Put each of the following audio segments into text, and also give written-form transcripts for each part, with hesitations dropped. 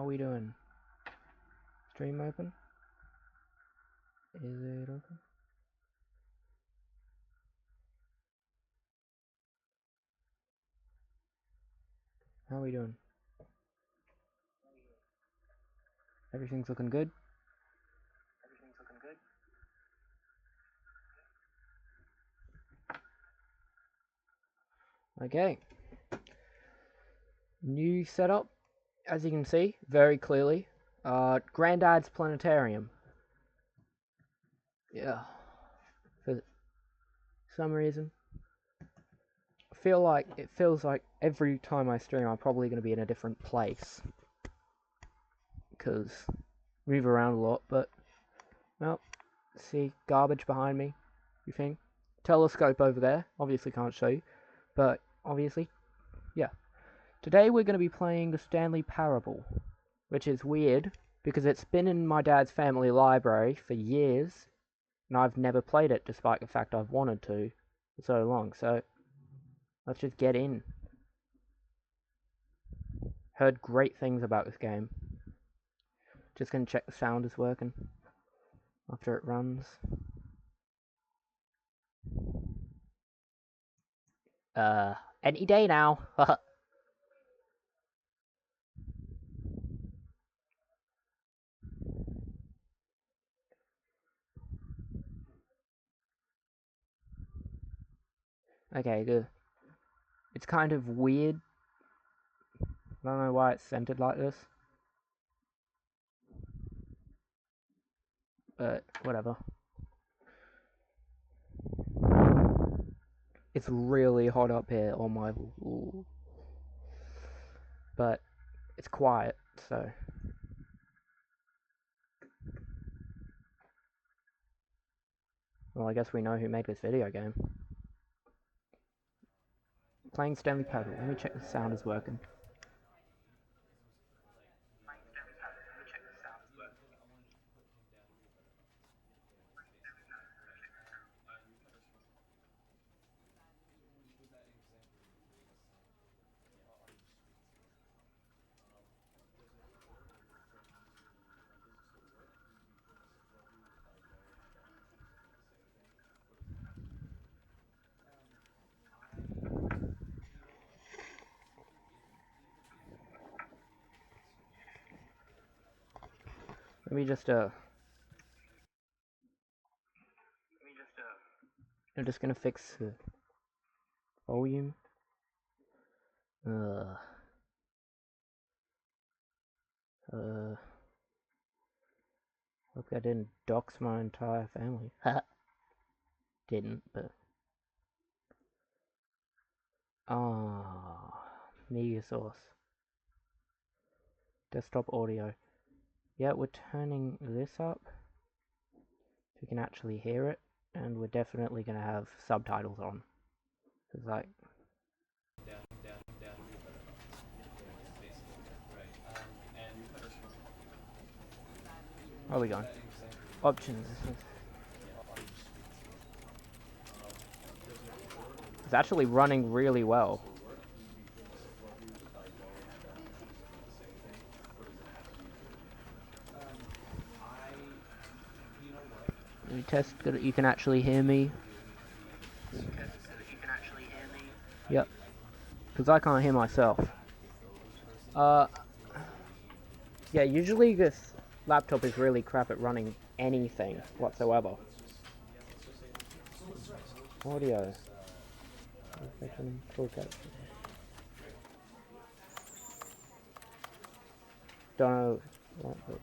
we doing? Stream open? Is it open? How are we doing? Everything's looking good? Okay. New setup, as you can see, very clearly. Granddad's Planetarium. Yeah. For some reason. It feels like every time I stream I'm probably going to be in a different place. Because move around a lot, but well, see garbage behind me, you think? Telescope over there, obviously can't show you, but obviously, yeah. Today we're going to be playing the Stanley Parable, which is weird because it's been in my dad's family library for years, and I've never played it despite the fact I've wanted to for so long, so let's just get in. Heard great things about this game. Just gonna check the sound is working after it runs. Any day now. Okay, good. It's kind of weird. I don't know why it's centered like this. But, whatever. It's really hot up here on my... But, it's quiet, so... Well, I guess we know who made this video game. Playing Stanley Parable. Let me check the sound is working. Let me just, I'm just gonna fix the volume. Hope I didn't dox my entire family. Didn't, but... media source. Desktop audio. Yeah, we're turning this up so you can actually hear it, and we're definitely going to have subtitles on. It's like... Where are we going? Options. It's actually running really well. We test that you can actually hear me. Yep. Because I can't hear myself. Yeah, usually this laptop is really crap at running anything whatsoever. Audio. Don't know what, but...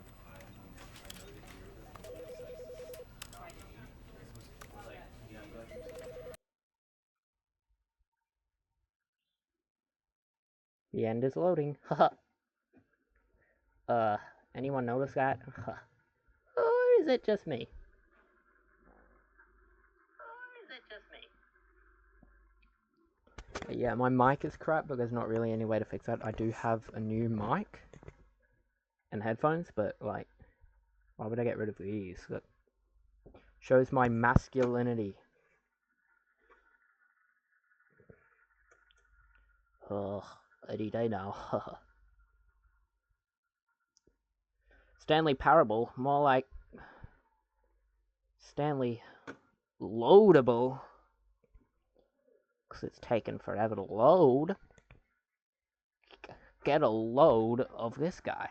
The end is loading. Haha. Anyone notice that? Or is it just me? Yeah, my mic is crap, but there's not really any way to fix that. I do have a new mic and headphones, but, like, why would I get rid of these? That shows my masculinity. Ugh, any day now. Stanley Parable, more like Stanley Loadable. Because it's taken forever to load. Get a load of this guy.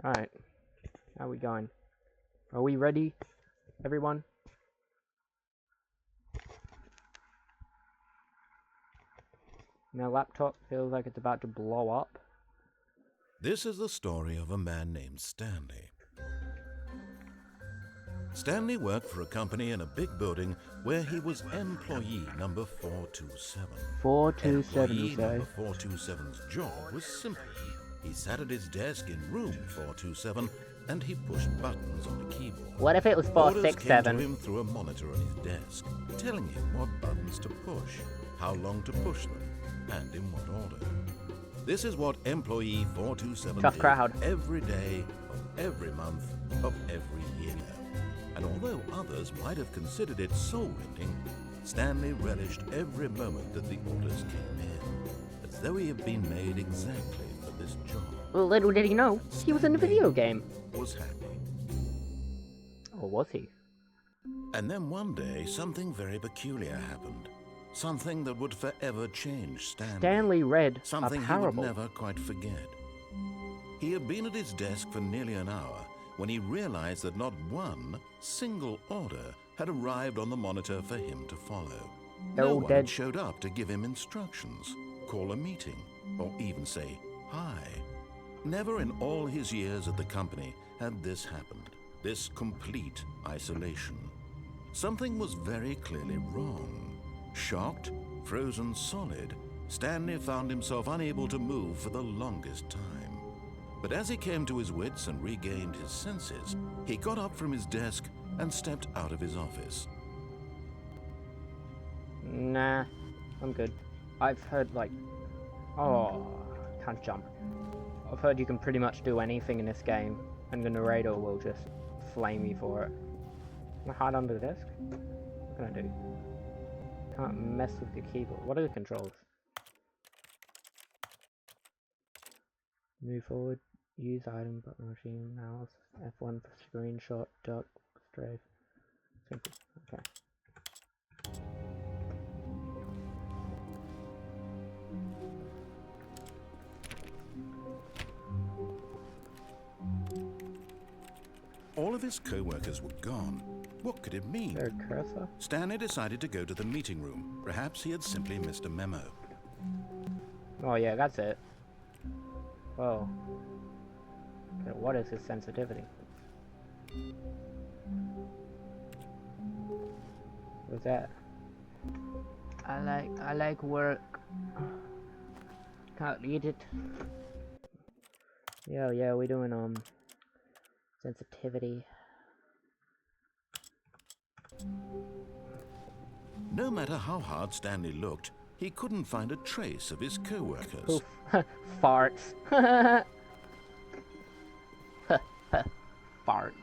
Alright, how are we going? Are we ready, everyone? My laptop feels like it's about to blow up. This is the story of a man named Stanley. Stanley worked for a company in a big building where he was employee number 427. 427, you Employee say? number 427's job was simple. He sat at his desk in room 427 and he pushed buttons on the keyboard. What if it was Orders 467? came to him through a monitor on his desk, telling him what buttons to push, how long to push them, and in what order. This is what employee 427 Tough did crowd. every day of every month of every year. And although others might have considered it soul-rending, Stanley relished every moment that the orders came in, as though he had been made exactly for this job. Well, little did he know, he was in a video game. Was happy. Or was he? And then one day, something very peculiar happened. Something that would forever change Stanley. Stanley read Something a he would parable. never quite forget. He had been at his desk for nearly an hour when he realized that not one single order had arrived on the monitor for him to follow. They're No all one dead. had showed up to give him instructions, call a meeting, or even say hi. Never in all his years at the company had this happened, this complete isolation. Something was very clearly wrong. Shocked, frozen solid, Stanley found himself unable to move for the longest time. But as he came to his wits and regained his senses, he got up from his desk and stepped out of his office. Nah, I'm good. I've heard, like... Oh, can't jump. I've heard you can pretty much do anything in this game, and the narrator will just flame you for it. Can I hide under the desk? What can I do? Can't mess with the keyboard. What are the controls? Move forward. Use item button machine mouse. F1 for screenshot. Duck. Strafe. Simple. Okay. All of his co-workers were gone. What could it mean? Is there a cursor? Stanley decided to go to the meeting room. Perhaps he had simply missed a memo. Oh yeah, that's it. Whoa. Okay, what is his sensitivity? What's that? I like work. Can't read it. Yeah, we doing sensitivity. No matter how hard Stanley looked, he couldn't find a trace of his co-workers. Poof. Farts. Farts.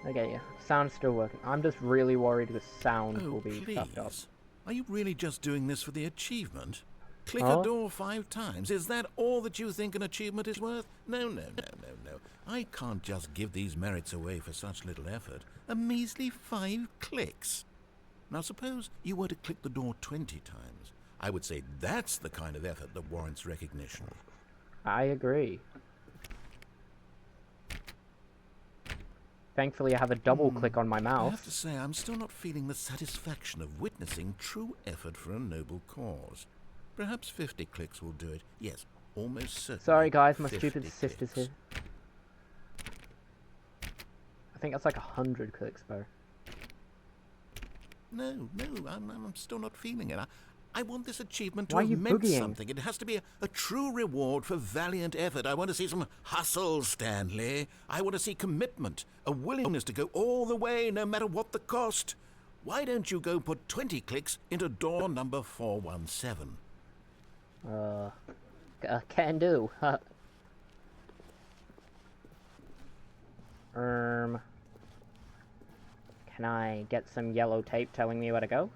Okay, yeah. Sound's still working. I'm just really worried the sound will be fucked up. Please. Are you really just doing this for the achievement? Click Huh? a door 5 times. Is that all that you think an achievement is worth? No. I can't just give these merits away for such little effort. A measly 5 clicks. Now suppose you were to click the door 20 times. I would say that's the kind of effort that warrants recognition. I agree. Thankfully, I have a double click on my I mouse. have to say, I'm still not feeling the satisfaction of witnessing true effort for a noble cause. Perhaps 50 clicks will do it. Yes, almost certainly. Sorry guys, my 50 stupid sister's clicks. here. I think that's like 100 clicks, though. No, I'm still not feeling it. I want this achievement to Why are have you meant boogieing? something. It has to be a true reward for valiant effort. I want to see some hustle, Stanley. I want to see commitment, a willingness to go all the way, no matter what the cost. Why don't you go put 20 clicks into door number 417? Can do. Can I get some yellow tape telling me where to go?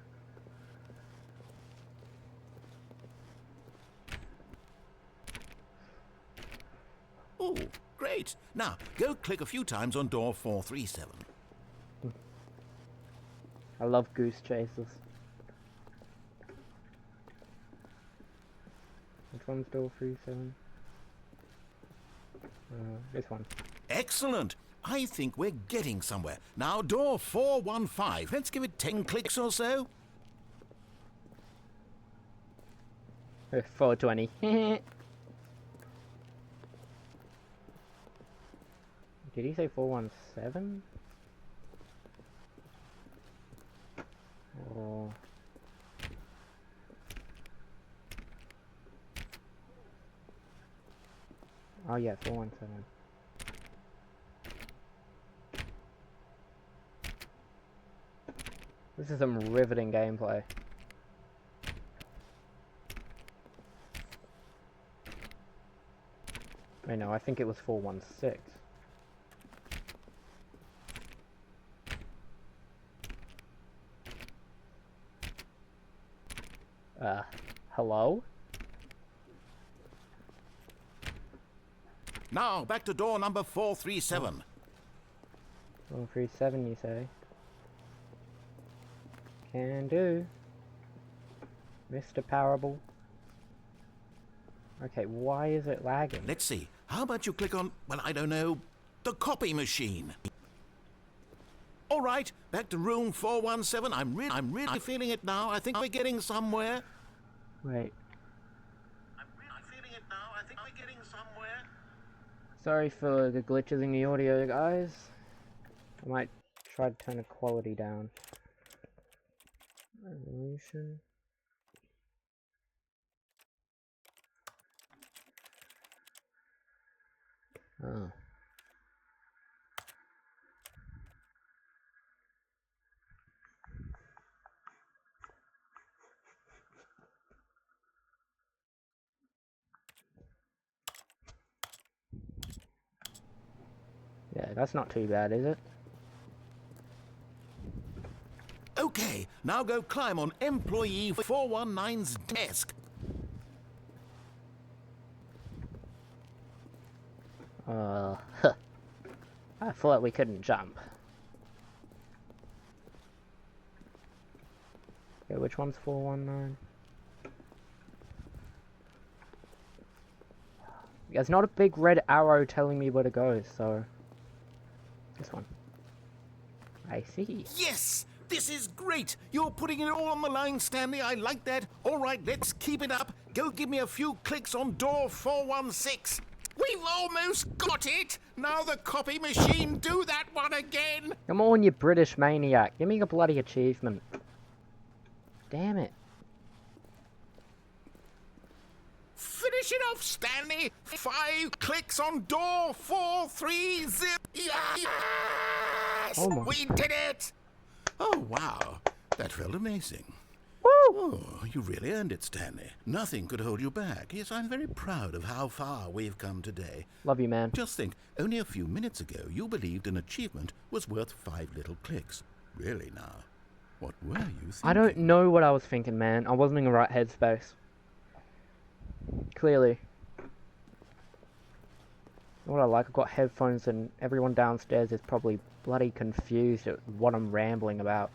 Oh, great. Now, go click a few times on door 437. I love goose chases. Which one's door 37? This one. Excellent. I think we're getting somewhere. Now, door 415. Let's give it 10 clicks or so. 420. Did he say 417? Or... Oh yeah, 417. This is some riveting gameplay. Wait, no, I think it was 416. Hello? Now, back to door number 437. 437, you say? Can do. Mr. Parable. Okay, why is it lagging? Let's see. How about you click on, well, I don't know, the copy machine? All right, back to room 417. I'm really feeling it now. I think we're getting somewhere. Wait. I'm feeling it now. I think we're getting somewhere. Sorry for the glitches in the audio, guys. I might try to turn the quality down. Resolution. Oh. Yeah, that's not too bad, is it? Okay, now go climb on employee 419's desk. I thought we couldn't jump. Okay, which one's 419? There's not a big red arrow telling me where to go, so... This one. I see. Yes! This is great! You're putting it all on the line, Stanley. I like that. All right, let's keep it up. Go give me a few clicks on door 416. We've almost got it! Now the copy machine, do that one again! Come on, you British maniac. Give me a bloody achievement. Damn it. Finish it off, Stanley! 5 clicks on door 430. Yes! Oh my. We did it! Oh, wow. That felt amazing. Woo! Oh, you really earned it, Stanley. Nothing could hold you back. Yes, I'm very proud of how far we've come today. Love you, man. Just think, only a few minutes ago, you believed an achievement was worth 5 little clicks. Really now? What were you thinking? I don't know what I was thinking, man. I wasn't in the right headspace. Clearly. What I like, I've got headphones and everyone downstairs is probably bloody confused at what I'm rambling about.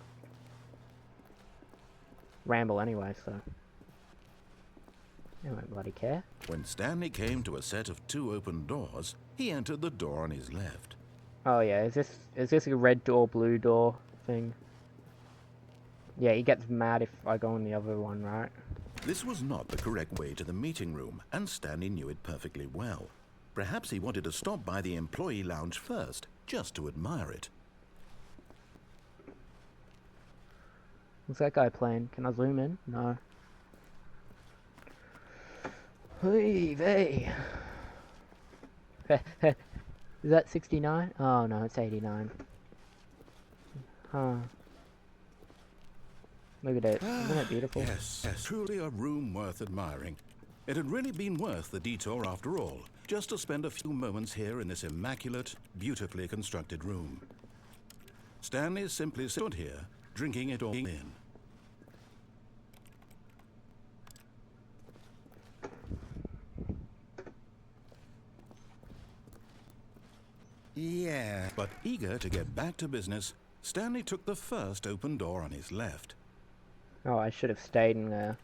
Ramble anyway, so... I don't bloody care. When Stanley came to a set of 2 open doors, he entered the door on his left. Oh yeah, is this a red door, blue door thing? Yeah, he gets mad if I go in the other one, right? This was not the correct way to the meeting room, and Stanley knew it perfectly well. Perhaps he wanted to stop by the employee lounge first, just to admire it. What's that guy playing? Can I zoom in? No. Hey, hey. Is that 69? Oh no, it's 89. Huh. Look at it. Isn't it beautiful? Yes, truly a room worth admiring. It had really been worth the detour after all, just to spend a few moments here in this immaculate, beautifully constructed room. Stanley simply stood here, drinking it all in. Yeah. But eager to get back to business, Stanley took the first open door on his left. Oh, I should have stayed in there.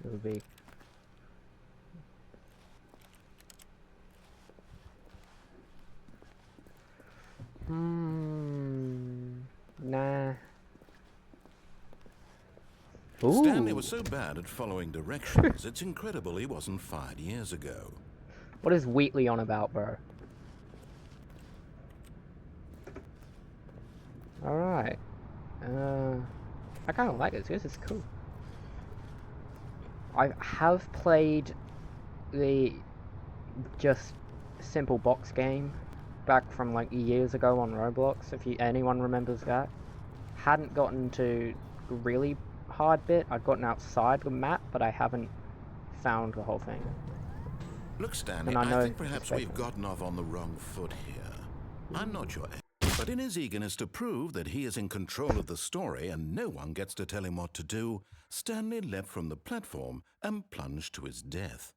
It would be... Nah. Ooh. Stanley was so bad at following directions, it's incredible he wasn't fired years ago. What is Wheatley on about, bro? Alright. I kind of like this. This is cool. I have played the just simple box game back from like years ago on Roblox, if anyone remembers that. Hadn't gotten to really hard bit. I've gotten outside the map, but I haven't found the whole thing. Look, Stanley, And I think perhaps we've gotten off on the wrong foot here. I'm not your expert, but in his eagerness to prove that he is in control of the story and no one gets to tell him what to do, Stanley leapt from the platform and plunged to his death.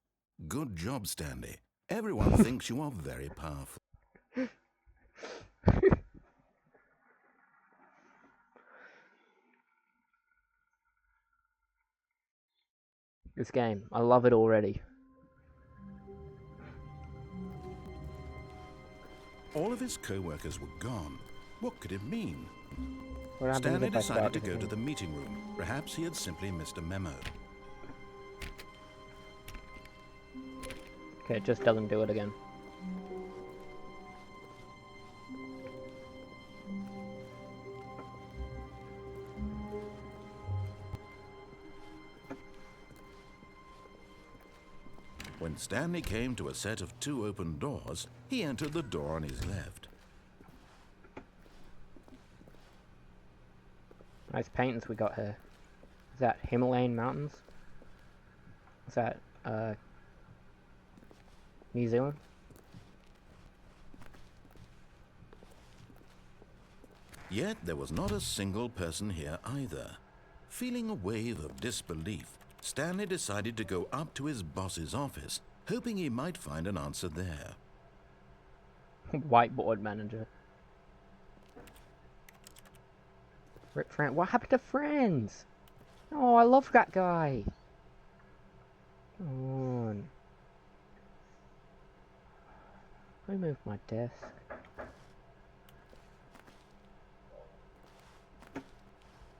Good job, Stanley. Everyone thinks you are very powerful. This game, I love it already. All of his co-workers were gone. What could it mean? What Stanley happens if I decided to start go to this the meeting room. Perhaps he had simply missed a memo. Okay, it just doesn't do it again. When Stanley came to a set of 2 open doors, he entered the door on his left. Nice paintings we got here. Is that Himalayan mountains? Is that, New Zealand? Yet there was not a single person here either. Feeling a wave of disbelief, Stanley decided to go up to his boss's office, hoping he might find an answer there. Whiteboard manager. What happened to Friends? Oh, I love that guy. Come on. Remove my desk.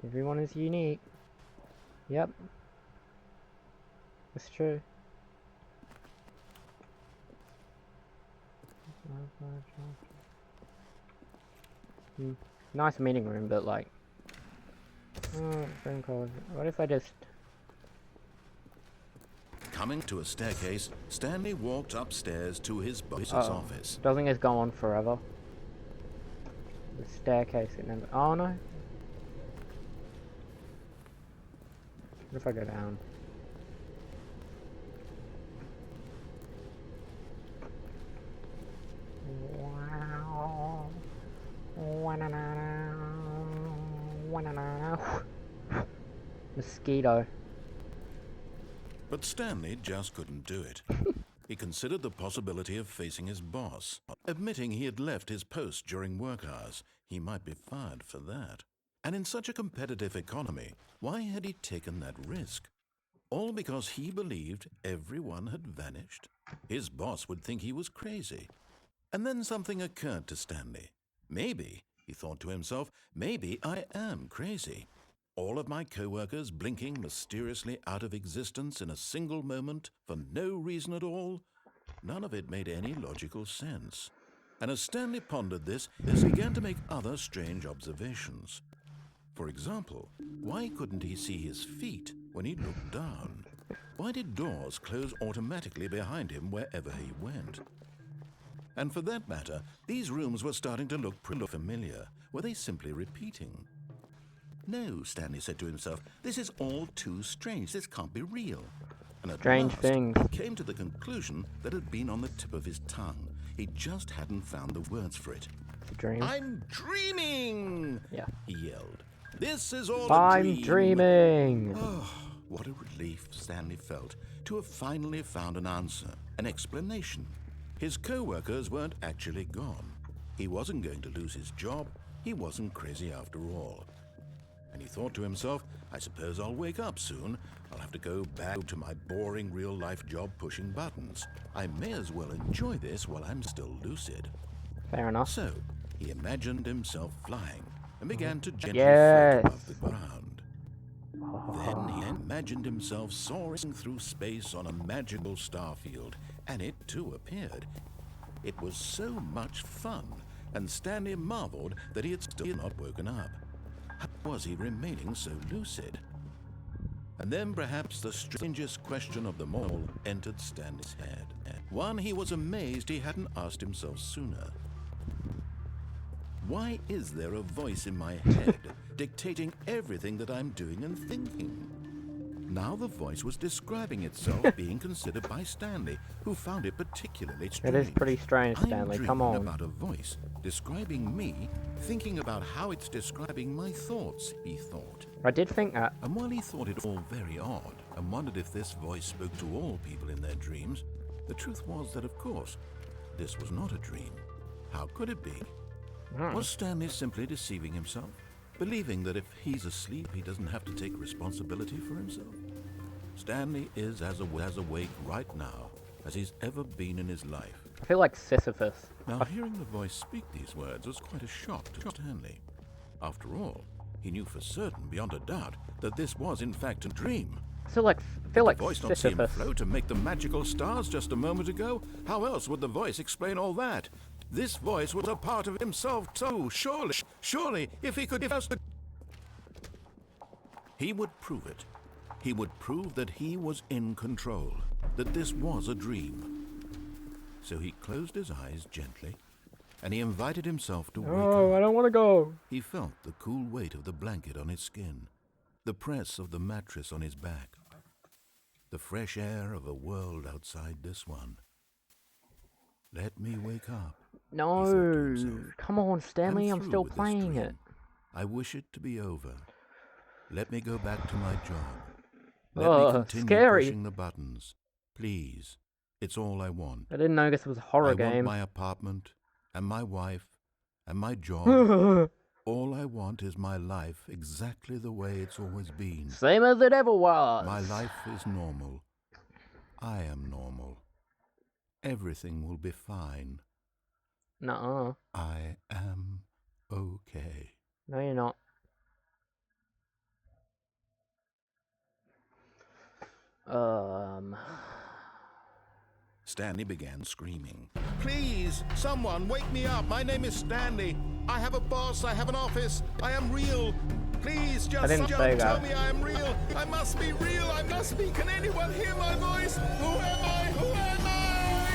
Everyone is unique. Yep. That's true. Nice meeting room, but like... Oh, phone calls. What if I just... Coming to a staircase, Stanley walked upstairs to his boss's office. Doesn't this go on forever? The staircase, it never... Oh no. What if I go down? Mosquito. But Stanley just couldn't do it. He considered the possibility of facing his boss. Admitting he had left his post during work hours, he might be fired for that. And in such a competitive economy, why had he taken that risk? All because he believed everyone had vanished? His boss would think he was crazy. And then something occurred to Stanley. Maybe, he thought to himself, maybe I am crazy. All of my co-workers blinking mysteriously out of existence in a single moment for no reason at all? None of it made any logical sense. And as Stanley pondered this, he began to make other strange observations. For example, why couldn't he see his feet when he looked down? Why did doors close automatically behind him wherever he went? And for that matter, these rooms were starting to look pretty familiar. Were they simply repeating? No, Stanley said to himself, this is all too strange. This can't be real. And at Strange last, things. he came to the conclusion that had been on the tip of his tongue. He just hadn't found the words for it. Dream. I'm dreaming! Yeah. He yelled. This is all a I'm dream. dreaming. Oh, what a relief Stanley felt to have finally found an answer, an explanation. His co-workers weren't actually gone. He wasn't going to lose his job. He wasn't crazy after all. And he thought to himself, I suppose I'll wake up soon. I'll have to go back to my boring real-life job pushing buttons. I may as well enjoy this while I'm still lucid. Fair enough. So, he imagined himself flying and began to gently Yes. float above the ground. Then he imagined himself soaring through space on a magical starfield, and it too appeared. It was so much fun, and Stanley marveled that he had still not woken up. How was he remaining so lucid? And then perhaps the strangest question of them all entered Stanley's head. One he was amazed he hadn't asked himself sooner. Why is there a voice in my head dictating everything that I'm doing and thinking? Now the voice was describing itself being considered by Stanley, who found it particularly strange. It is pretty strange, Stanley. Come I'm on. dreaming about a voice describing me, thinking about how it's describing my thoughts, he thought. I did think that. And while he thought it all very odd, and wondered if this voice spoke to all people in their dreams, the truth was that, of course, this was not a dream. How could it be? Was Stanley simply deceiving himself, believing that if he's asleep, he doesn't have to take responsibility for himself? Stanley is as awake right now as he's ever been in his life. I feel like Sisyphus. Now, hearing the voice speak these words was quite a shock to Stanley. After all, he knew for certain, beyond a doubt, that this was in fact a dream. I feel like The voice not see him Sisyphus. float and make the magical stars just a moment ago? How else would the voice explain all that? This voice was a part of himself too. Surely, if he could just... He would prove it. He would prove that he was in control, that this was a dream. So he closed his eyes gently, and he invited himself to wake Oh, up. I don't want to go. He felt the cool weight of the blanket on his skin, the press of the mattress on his back, the fresh air of a world outside this one. Let me wake up. No, He thought to himself. come on, Stanley. I'm through still with this playing dream. it. I wish it to be over. Let me go back to my job. Let me continue scary. pushing the buttons. Please. It's all I want. I didn't know this was a horror I want game. my apartment, and my wife, and my job. All I want is my life exactly the way it's always been. Same as it ever was. My life is normal. I am normal. Everything will be fine. Nuh-uh. I am okay. No, you're not. Stanley began screaming. Please, someone, wake me up. My name is Stanley. I have a boss. I have an office. I am real. Please, just didn't someone say tell that. me I am real. I must be real. I must be. Can anyone hear my voice? Who am I? Who am I?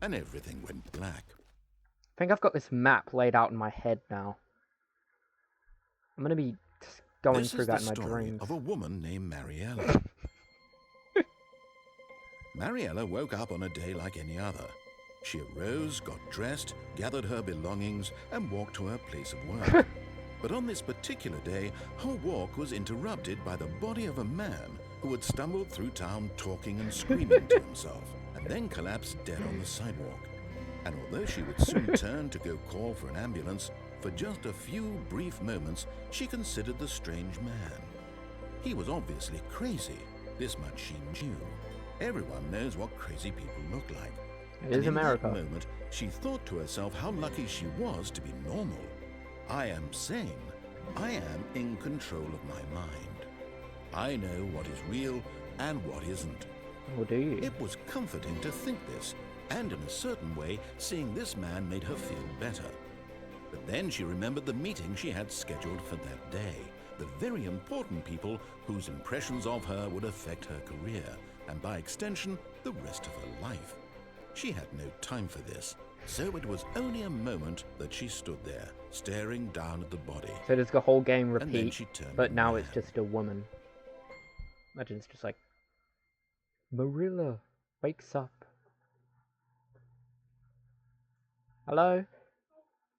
And everything went black. I think I've got this map laid out in my head now. I'm gonna be just going This through is that the in my story dreams. of a woman named Mariella. Mariella woke up on a day like any other. She arose, got dressed, gathered her belongings, and walked to her place of work. But on this particular day, her walk was interrupted by the body of a man who had stumbled through town talking and screaming to himself, and then collapsed dead on the sidewalk. And although she would soon turn to go call for an ambulance, for just a few brief moments, she considered the strange man. He was obviously crazy. This much she knew. Everyone knows what crazy people look like. It is America. In that moment, she thought to herself how lucky she was to be normal. I am sane. I am in control of my mind. I know what is real and what isn't. Or do you? It was comforting to think this, and in a certain way, seeing this man made her feel better. But then she remembered the meeting she had scheduled for that day, the very important people whose impressions of her would affect her career, and by extension, the rest of her life. She had no time for this, so it was only a moment that she stood there, staring down at the body. So does the whole game And then repeat, she turned but now around. it's just a woman. Imagine it's just like, Marilla wakes up. Hello?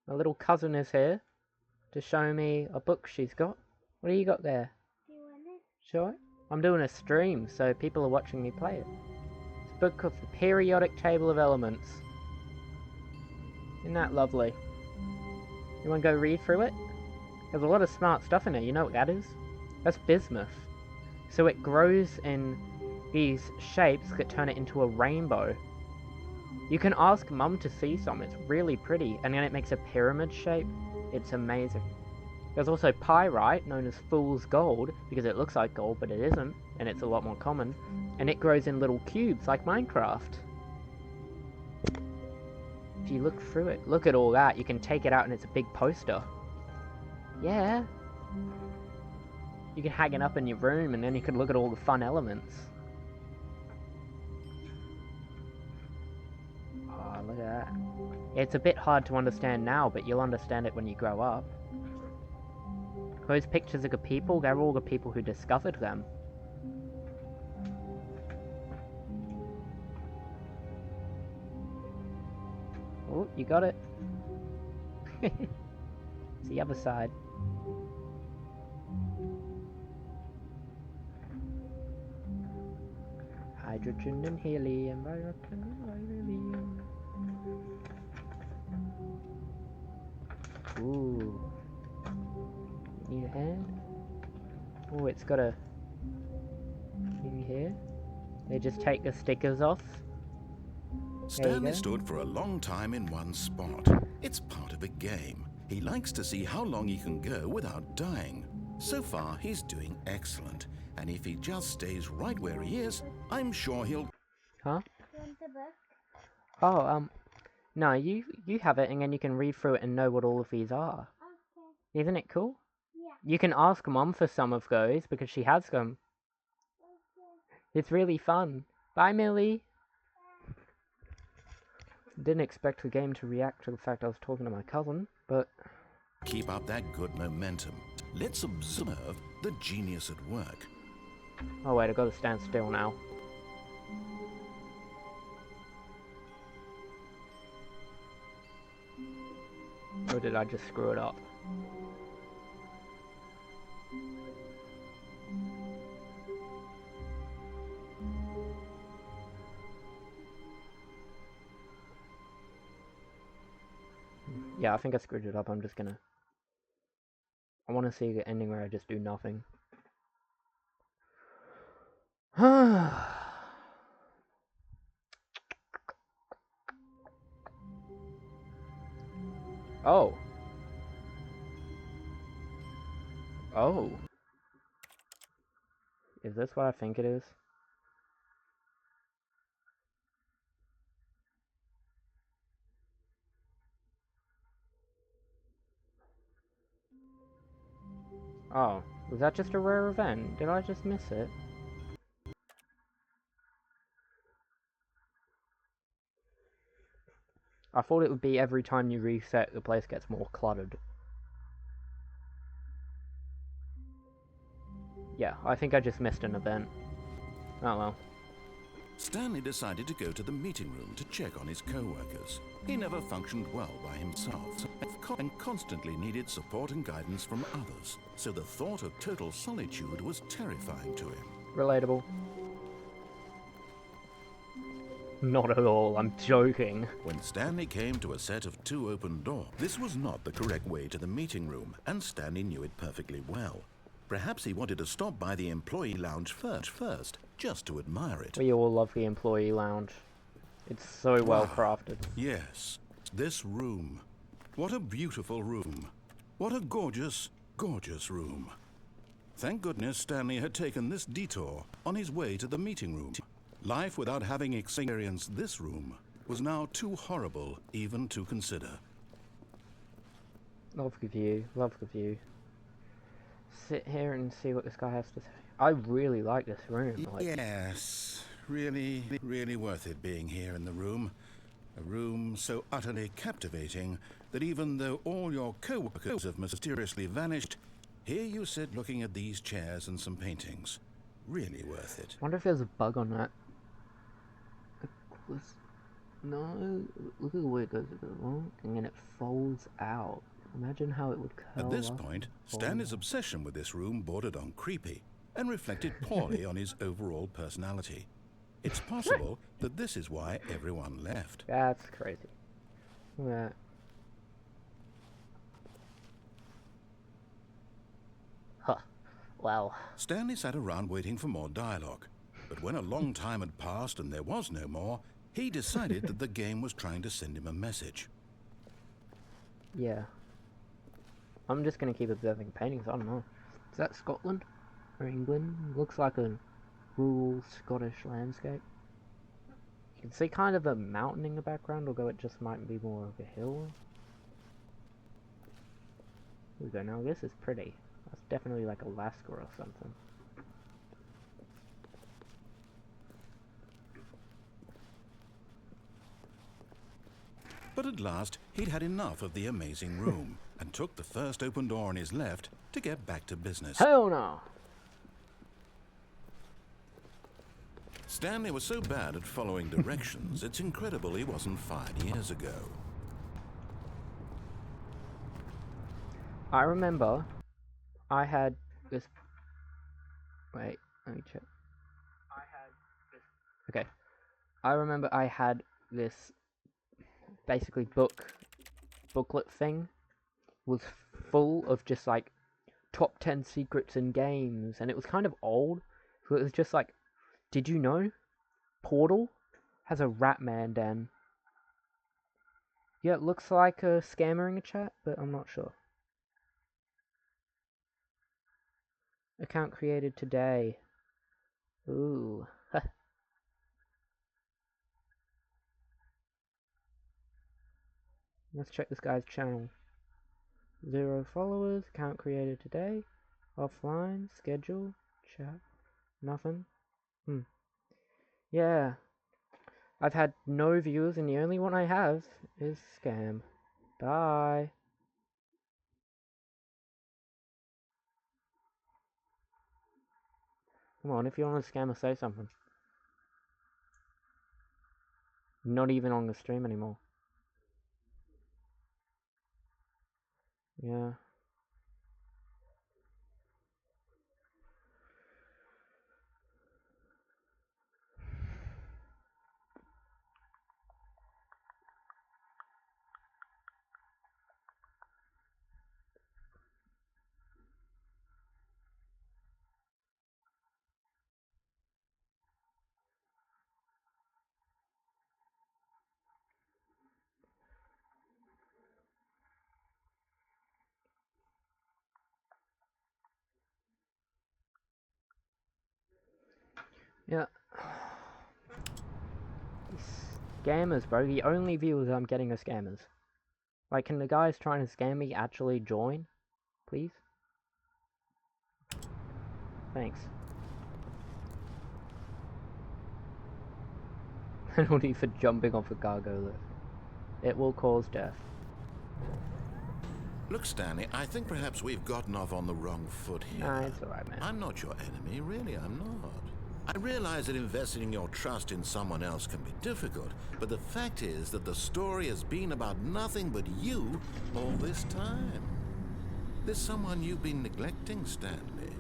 My little cousin is here to show me a book she's got. What do you got there? Do you want it? Sure. I'm doing a stream, so people are watching me play it. It's a book called The Periodic Table of Elements. Isn't that lovely? You want to go read through it? There's a lot of smart stuff in it. You know what that is? That's bismuth. So it grows in these shapes that turn it into a rainbow. You can ask Mum to see some. It's really pretty. And then it makes a pyramid shape. It's amazing. There's also pyrite, known as fool's gold, because it looks like gold, but it isn't, and it's a lot more common. And it grows in little cubes, like Minecraft. If you look through it, look at all that. You can take it out and it's a big poster. Yeah. You can hang it up in your room and then you can look at all the fun elements. Oh, look at that. It's a bit hard to understand now, but you'll understand it when you grow up. Those pictures of the people, they're all the people who discovered them. Oh, you got it. It's the other side. Hydrogen and helium, hydrogen and helium. Ooh. Need a hand? Oh, it's got a thing here. They just take the stickers off. Stanley stood for a long time in one spot. It's part of a game. He likes to see how long he can go without dying. So far, he's doing excellent. And if he just stays right where he is, I'm sure he'll... Huh? You want the book? Oh, no, you have it and then you can read through it and know what all of these are. Okay. Isn't it cool? Yeah. You can ask Mum for some of those because she has them. Okay. It's really fun. Bye, Millie. Didn't expect the game to react to the fact I was talking to my cousin, but... keep up that good momentum. Let's observe the genius at work. Oh wait, I've got to stand still now. Or did I just screw it up? Yeah, I think I screwed it up. I'm just gonna... I want to see the ending where I just do nothing. Oh. Oh. Is this what I think it is? Oh. Was that just a rare event? Did I just miss it? I thought it would be every time you reset, the place gets more cluttered. Yeah, I think I just missed an event. Oh well. Stanley decided to go to the meeting room to check on his co-workers. He never functioned well by himself and constantly needed support and guidance from others, so the thought of total solitude was terrifying to him. Relatable. Not at all, I'm joking. When Stanley came to a set of 2 open doors, this was not the correct way to the meeting room, and Stanley knew it perfectly well. Perhaps he wanted to stop by the employee lounge first, just to admire it. We all love the employee lounge. It's so well crafted. Yes, this room. What a beautiful room. What a gorgeous, gorgeous room. Thank goodness Stanley had taken this detour on his way to the meeting room. Life without having experienced this room was now too horrible even to consider. Love the view, love the view. sit here and see what this guy has to say. I really like this room. Like, Yes, really, really worth it being here in the room. A room so utterly captivating that even though all your co-workers have mysteriously vanished, here you sit looking at these chairs and some paintings. Really worth it. wonder if there's a bug on that. No, look at the way it goes, and then it folds out. Imagine how it would curl At this up point, and fold Stanley's out. obsession with this room bordered on creepy and reflected poorly on his overall personality. It's possible that this is why everyone left. That's crazy. Look at that. Huh. Wow. Stanley sat around waiting for more dialogue, but when a long time had passed and there was no more, he decided that the game was trying to send him a message. Yeah. I'm just gonna keep observing paintings, I don't know. Is that Scotland? Or England? Looks like a rural Scottish landscape. You can see kind of a mountain in the background, although it just might be more of a hill. Here we go, now this is pretty. That's definitely like Alaska or something. But at last, he'd had enough of the amazing room and took the first open door on his left to get back to business. Hell no! Stanley was so bad at following directions, it's incredible he wasn't fired years ago. I remember I had this. Wait, let me check. Okay. I remember I had this basically booklet thing was full of just like top 10 secrets in games, and it was kind of old, so it was just like, did you know Portal has a Ratman den? Yeah, it looks like a scammer in a chat, but I'm not sure. Account created today. Ooh. Let's check this guy's channel. 0 followers, account created today. Offline, schedule, chat, nothing. Yeah. I've had no viewers and the only one I have is scam. Bye. Come on, if you're on a scammer, say something. Not even on the stream anymore. Yeah. Yeah. Scammers, bro. The only viewers I'm getting are scammers. Like, can the guys trying to scam me actually join? Please? Thanks. Penalty for jumping off a cargo lift. It will cause death. Look, Stanley, I think perhaps we've gotten off on the wrong foot here. Nah, it's alright, man. I'm not your enemy, really, I'm not. I realize that investing your trust in someone else can be difficult, but the fact is that the story has been about nothing but you all this time. There's someone you've been neglecting, Stanley.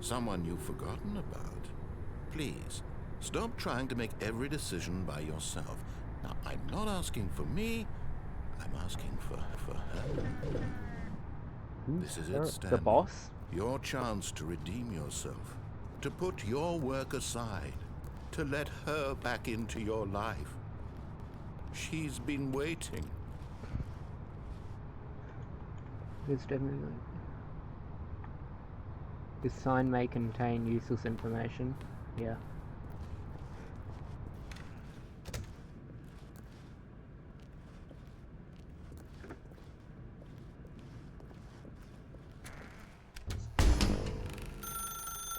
Someone you've forgotten about. Please, stop trying to make every decision by yourself. Now, I'm not asking for me, I'm asking for her. This is it, Stanley. The boss? Your chance to redeem yourself. To put your work aside, to let her back into your life. She's been waiting. It's definitely like... This sign may contain useless information. Yeah.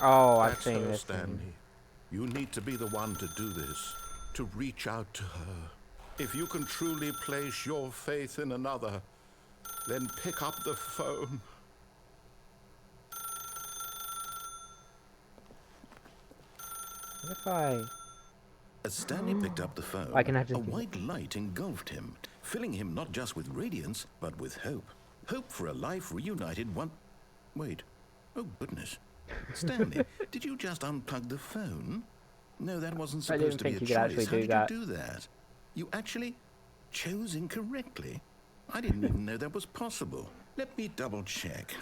Oh, I've That's seen her, this Stanley. thing. You need to be the one to do this, to reach out to her. If you can truly place your faith in another, then pick up the phone. What if I... As Stanley picked up the phone, I can actually a do white light engulfed him, filling him not just with radiance, but with hope. Hope for a life reunited one... Wait. Oh, goodness. Stanley, did you just unplug the phone? No, that wasn't I didn't supposed to be a think you could actually choice. How do did that. you do that? You actually chose incorrectly? I didn't even know that was possible. Let me double check.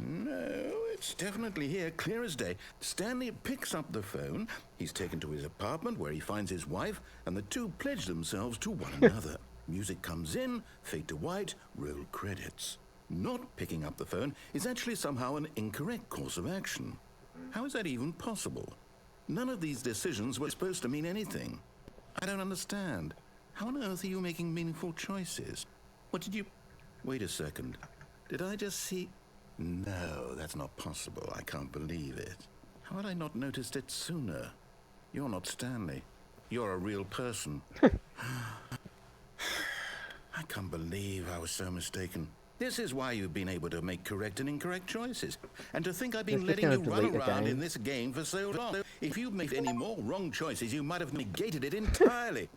No, it's definitely here, clear as day. Stanley picks up the phone. He's taken to his apartment where he finds his wife, and the two pledge themselves to one another. Music comes in, fade to white, roll credits. Not picking up the phone is actually somehow an incorrect course of action. How is that even possible? None of these decisions were supposed to mean anything. I don't understand. How on earth are you making meaningful choices? What did you... Wait a second. Did I just see... No, that's not possible. I can't believe it. How had I not noticed it sooner? You're not Stanley. You're a real person. I can't believe I was so mistaken. This is why you've been able to make correct and incorrect choices. And to think I've been letting you run around in this game for so long. If you'd made any more wrong choices, you might have negated it entirely.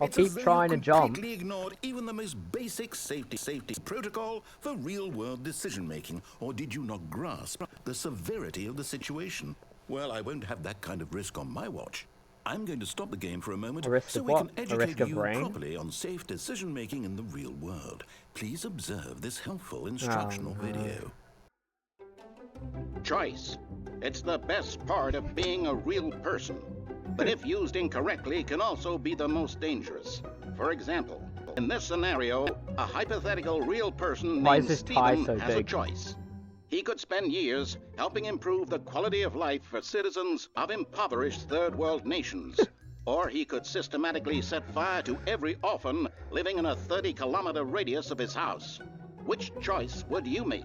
I'll keep trying to jump. Completely ignored even the most basic safety protocol for real-world decision-making. Or did you not grasp the severity of the situation? Well, I won't have that kind of risk on my watch. I'm going to stop the game for a moment so we can educate you properly on safe decision-making in the real world. Please observe this helpful instructional video. Choice. It's the best part of being a real person. But if used incorrectly, can also be the most dangerous. For example, in this scenario, a hypothetical real person named Stephen has a choice. He could spend years helping improve the quality of life for citizens of impoverished third world nations. Or he could systematically set fire to every orphan living in a 30-kilometer radius of his house. Which choice would you make?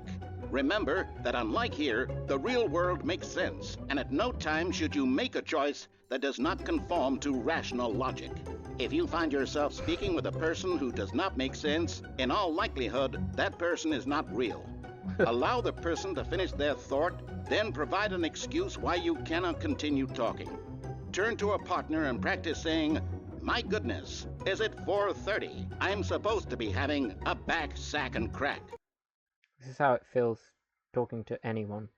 Remember that unlike here, the real world makes sense, and at no time should you make a choice that does not conform to rational logic. If you find yourself speaking with a person who does not make sense, in all likelihood, that person is not real. Allow the person to finish their thought, then provide an excuse why you cannot continue talking. Turn to a partner and practice saying, "My goodness, is it 4:30? I'm supposed to be having a back, sack, and crack." This is how it feels talking to anyone.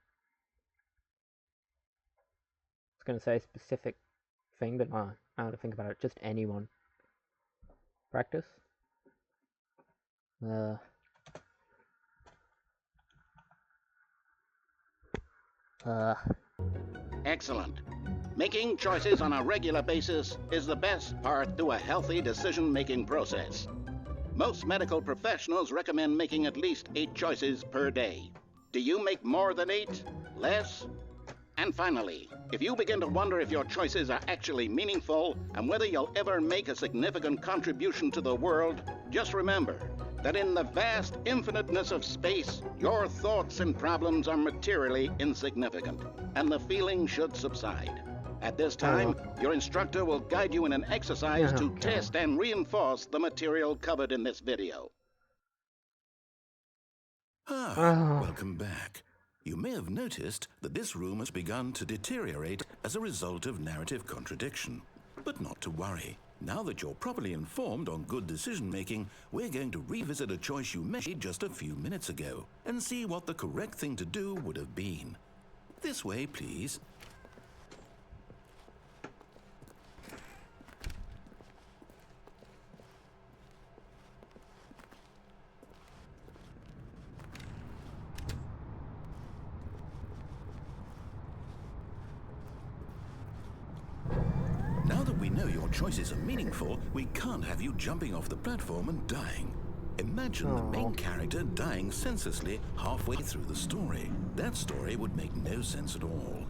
I was going to say a specific thing, but now I have to think about it. Just anyone. Practice. Excellent. Making choices on a regular basis is the best part to a healthy decision-making process. Most medical professionals recommend making at least 8 choices per day. Do you make more than 8? Less? And finally, if you begin to wonder if your choices are actually meaningful and whether you'll ever make a significant contribution to the world, just remember that in the vast infiniteness of space, your thoughts and problems are materially insignificant, and the feeling should subside. At this time, your instructor will guide you in an exercise to test and reinforce the material covered in this video. Welcome back. You may have noticed that this room has begun to deteriorate as a result of narrative contradiction. But not to worry. Now that you're properly informed on good decision-making, we're going to revisit a choice you made just a few minutes ago and see what the correct thing to do would have been. This way, please. Now that we know your choices are meaningful, we can't have you jumping off the platform and dying. Imagine the main character dying senselessly halfway through the story. That story would make no sense at all.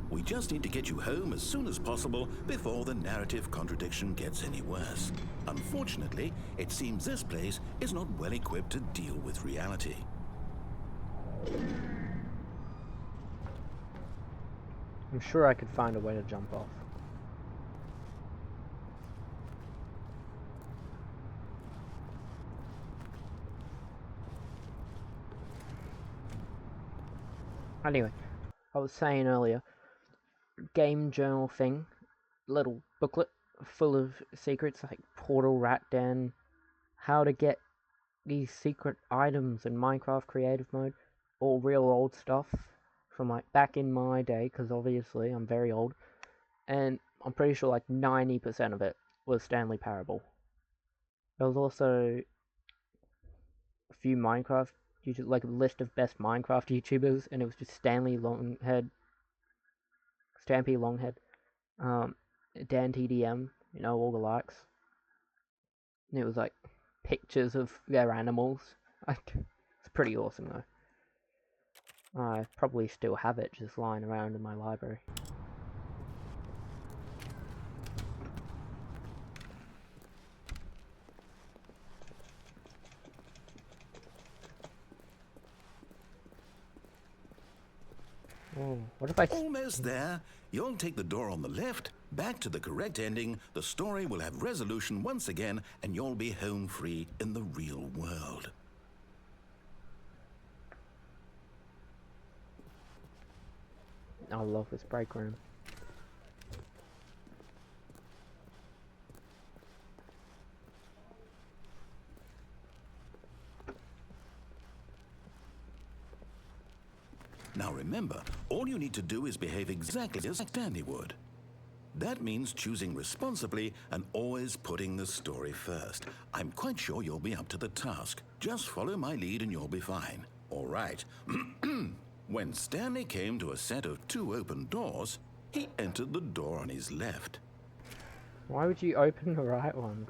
We just need to get you home as soon as possible before the narrative contradiction gets any worse. Unfortunately, it seems this place is not well equipped to deal with reality. I'm sure I could find a way to jump off. Anyway, I was saying earlier, game journal thing, little booklet full of secrets like portal, rat den, how to get these secret items in Minecraft creative mode, all real old stuff from like back in my day, because obviously I'm very old, and I'm pretty sure like 90% of it was Stanley Parable. There was also a few Minecraft YouTube, like a list of best Minecraft YouTubers, and it was just Stanley Longhead, Stampy Longhead, Dan TDM, you know, all the likes. And it was like pictures of their animals. It's pretty awesome though. I probably still have it just lying around in my library. Oh, what if I... Almost there. You'll take the door on the left, back to the correct ending, the story will have resolution once again, and you'll be home free in the real world. I love this break room. Now remember, all you need to do is behave exactly as Stanley would. That means choosing responsibly and always putting the story first. I'm quite sure you'll be up to the task. Just follow my lead and you'll be fine. All right. When Stanley came to a set of 2 open doors, he entered the door on his left. Why would you open the right one?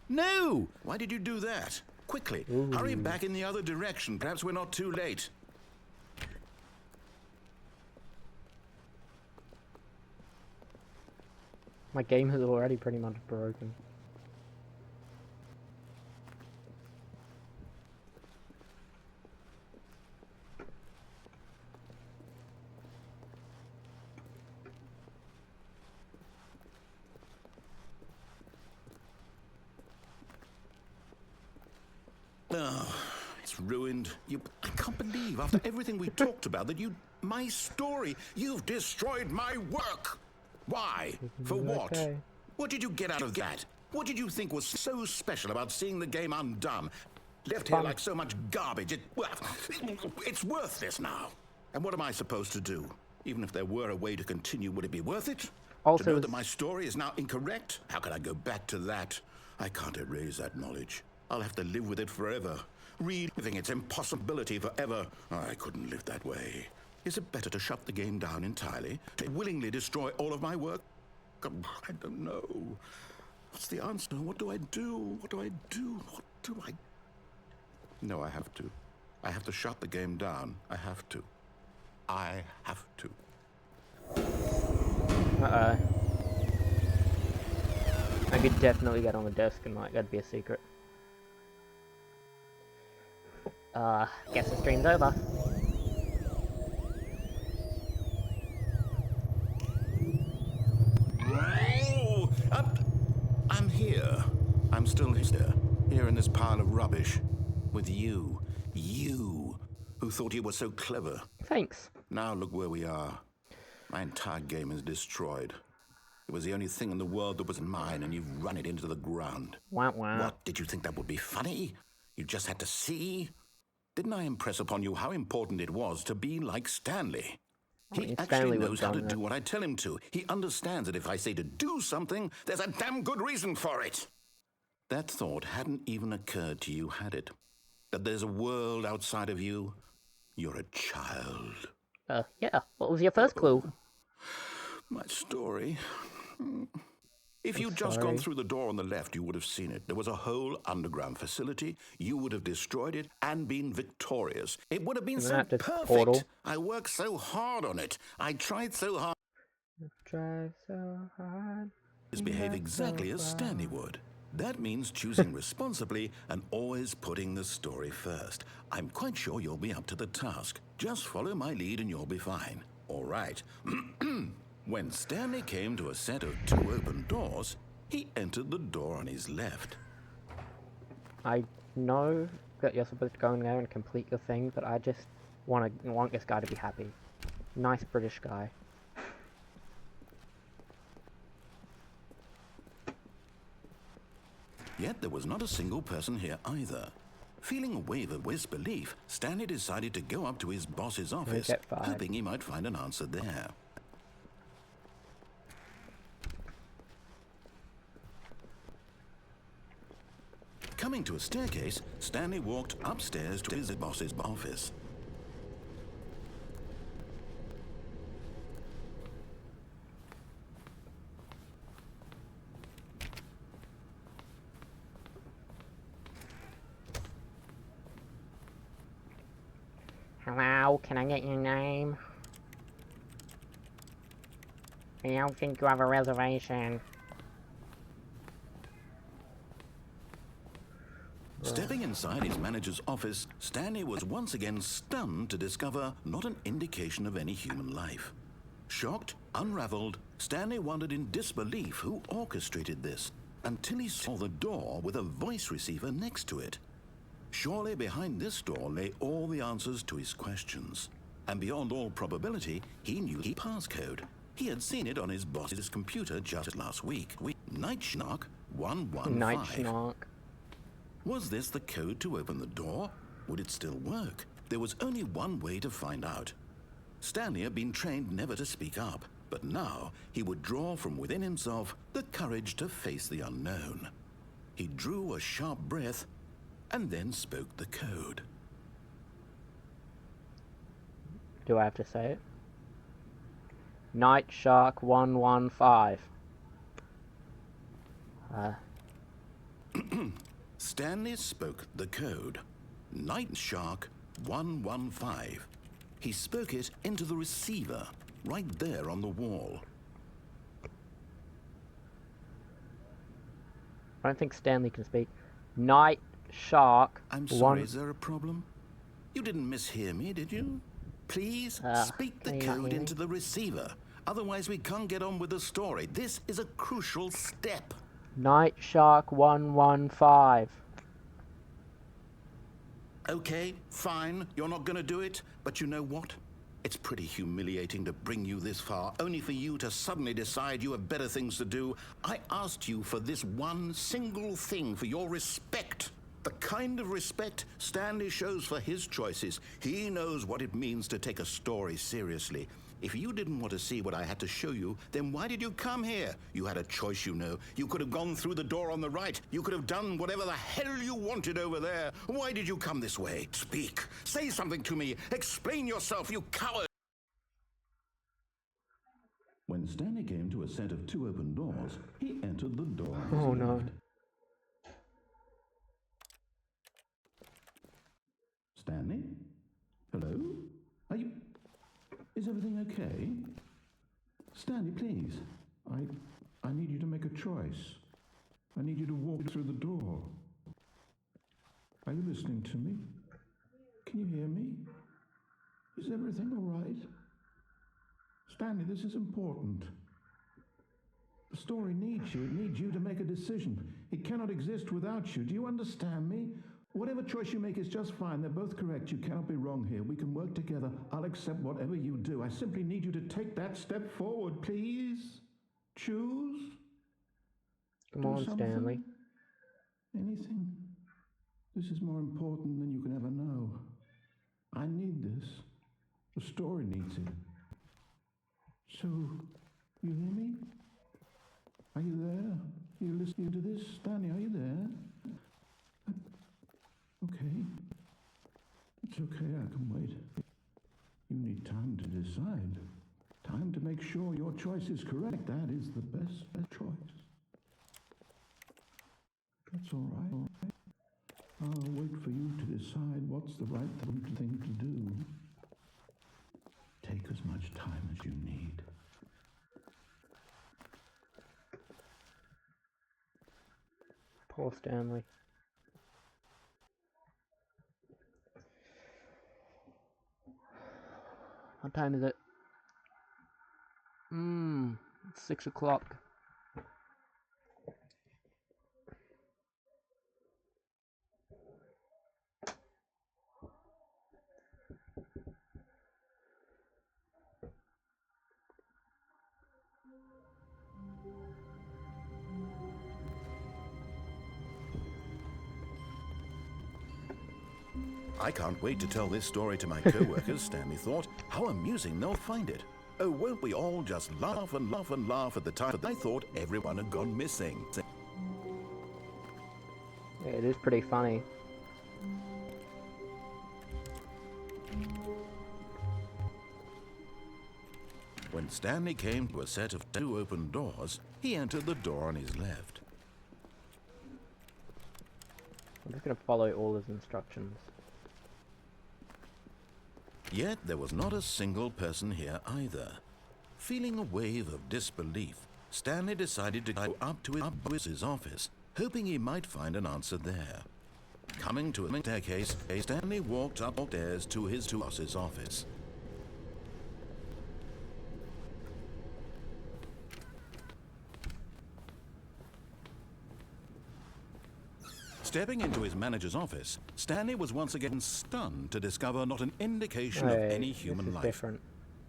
No! Why did you do that? Quickly, hurry back in the other direction. Perhaps we're not too late. My game is already pretty much broken. Oh, it's ruined. I can't believe, after everything we talked about, that my story, you've destroyed my work. Why? For what? Okay. What did you get out of that? What did you think was so special about seeing the game undone? Left here like so much garbage. It's worthless now. And what am I supposed to do? Even if there were a way to continue, would it be worth it? Also, to know that my story is now incorrect? How can I go back to that? I can't erase that knowledge. I'll have to live with it forever. Reliving its impossibility forever. I couldn't live that way. Is it better to shut the game down entirely? To willingly destroy all of my work? I don't know. What's the answer? What do I do? What do I do? What do I... No, I have to. I have to shut the game down. I have to. I have to. Uh-oh. I could definitely get on the desk and like, that'd be a secret. Guess the stream's over. Oh, I'm here. I'm still here in this pile of rubbish. With you. You, who thought you were so clever. Thanks. Now look where we are. My entire game is destroyed. It was the only thing in the world that was mine, and you've run it into the ground. Wow, wow. What, did you think that would be funny? You just had to see? Didn't I impress upon you how important it was to be like Stanley? He actually knows how to do what I tell him to. He understands that if I say to do something, there's a damn good reason for it. That thought hadn't even occurred to you, had it? That there's a world outside of you? You're a child. Yeah. What was your first clue? My story. If you'd just gone through the door on the left, you would have seen it. There was a whole underground facility. You would have destroyed it and been victorious. It would have been so perfect. Portal? I worked so hard on it. I tried so hard. Drive so hard. Behave exactly as Stanley would. That means choosing responsibly and always putting the story first. I'm quite sure you'll be up to the task. Just follow my lead and you'll be fine. All right. When Stanley came to a set of 2 open doors, he entered the door on his left. I know that you're supposed to go in there and complete your thing, but I just want this guy to be happy. Nice British guy. Yet there was not a single person here either. Feeling a wave of disbelief, Stanley decided to go up to his boss's office, get fired. hoping he might find an answer there. Coming to a staircase, Stanley walked upstairs to his boss's office. Hello, can I get your name? I don't think you have a reservation. Stepping inside his manager's office, Stanley was once again stunned to discover not an indication of any human life. Shocked, unraveled, Stanley wondered in disbelief who orchestrated this, until he saw the door with a voice receiver next to it. Surely behind this door lay all the answers to his questions. And beyond all probability, he knew the passcode. He had seen it on his boss's computer just last week. Night Shark 115. Night Shark. Was this the code to open the door? Would it still work? There was only one way to find out. Stanley had been trained never to speak up, but now he would draw from within himself the courage to face the unknown. He drew a sharp breath and then spoke the code. Do I have to say it? Night Shark 115. Stanley spoke the code. Night Shark 115. He spoke it into the receiver, right there on the wall. I don't think Stanley can speak. Night Shark. I'm sorry, is there a problem? You didn't mishear me, did you? Please speak the can you not code hear into the receiver. Otherwise, we can't get on with the story. This is a crucial step. Night Shark 115. Okay, fine, you're not gonna do it, but you know what? It's pretty humiliating to bring you this far, only for you to suddenly decide you have better things to do. I asked you for this one single thing, for your respect. The kind of respect Stanley shows for his choices. He knows what it means to take a story seriously. If you didn't want to see what I had to show you, then why did you come here? You had a choice, you know. You could have gone through the door on the right. You could have done whatever the hell you wanted over there. Why did you come this way? Speak. Say something to me. Explain yourself, you coward. When Stanley came to a set of 2 open doors, he entered the door. Oh no. Stanley? Hello? Are you... Is everything okay? Stanley, please. I need you to make a choice. I need you to walk through the door. Are you listening to me? Can you hear me? Is everything all right? Stanley, this is important. The story needs you. It needs you to make a decision. It cannot exist without you. Do you understand me? Whatever choice you make is just fine. They're both correct. You cannot be wrong here. We can work together. I'll accept whatever you do. I simply need you to take that step forward, please. Choose. Come on, Stanley. Anything. This is more important than you can ever know. I need this. The story needs it. So, you hear me? Are you there? Are you listening to this? Stanley, are you there? Okay. It's okay, I can wait. You need time to decide. Time to make sure your choice is correct. That is the best choice. That's all right. I'll wait for you to decide what's the right thing to do. Take as much time as you need. Poor Stanley. What time is it? It's 6 o'clock. I can't wait to tell this story to my co-workers, Stanley thought. How amusing they'll find it. Oh, won't we all just laugh and laugh and laugh at the time that I thought everyone had gone missing. Yeah, it is pretty funny. When Stanley came to a set of 2 open doors, he entered the door on his left. I'm just going to follow all his instructions. Yet there was not a single person here either. Feeling a wave of disbelief, Stanley decided to go up to his office, hoping he might find an answer there. Coming to a staircase, Stanley walked upstairs to his boss's office. Stepping into his manager's office, Stanley was once again stunned to discover not an indication of any human life. Different.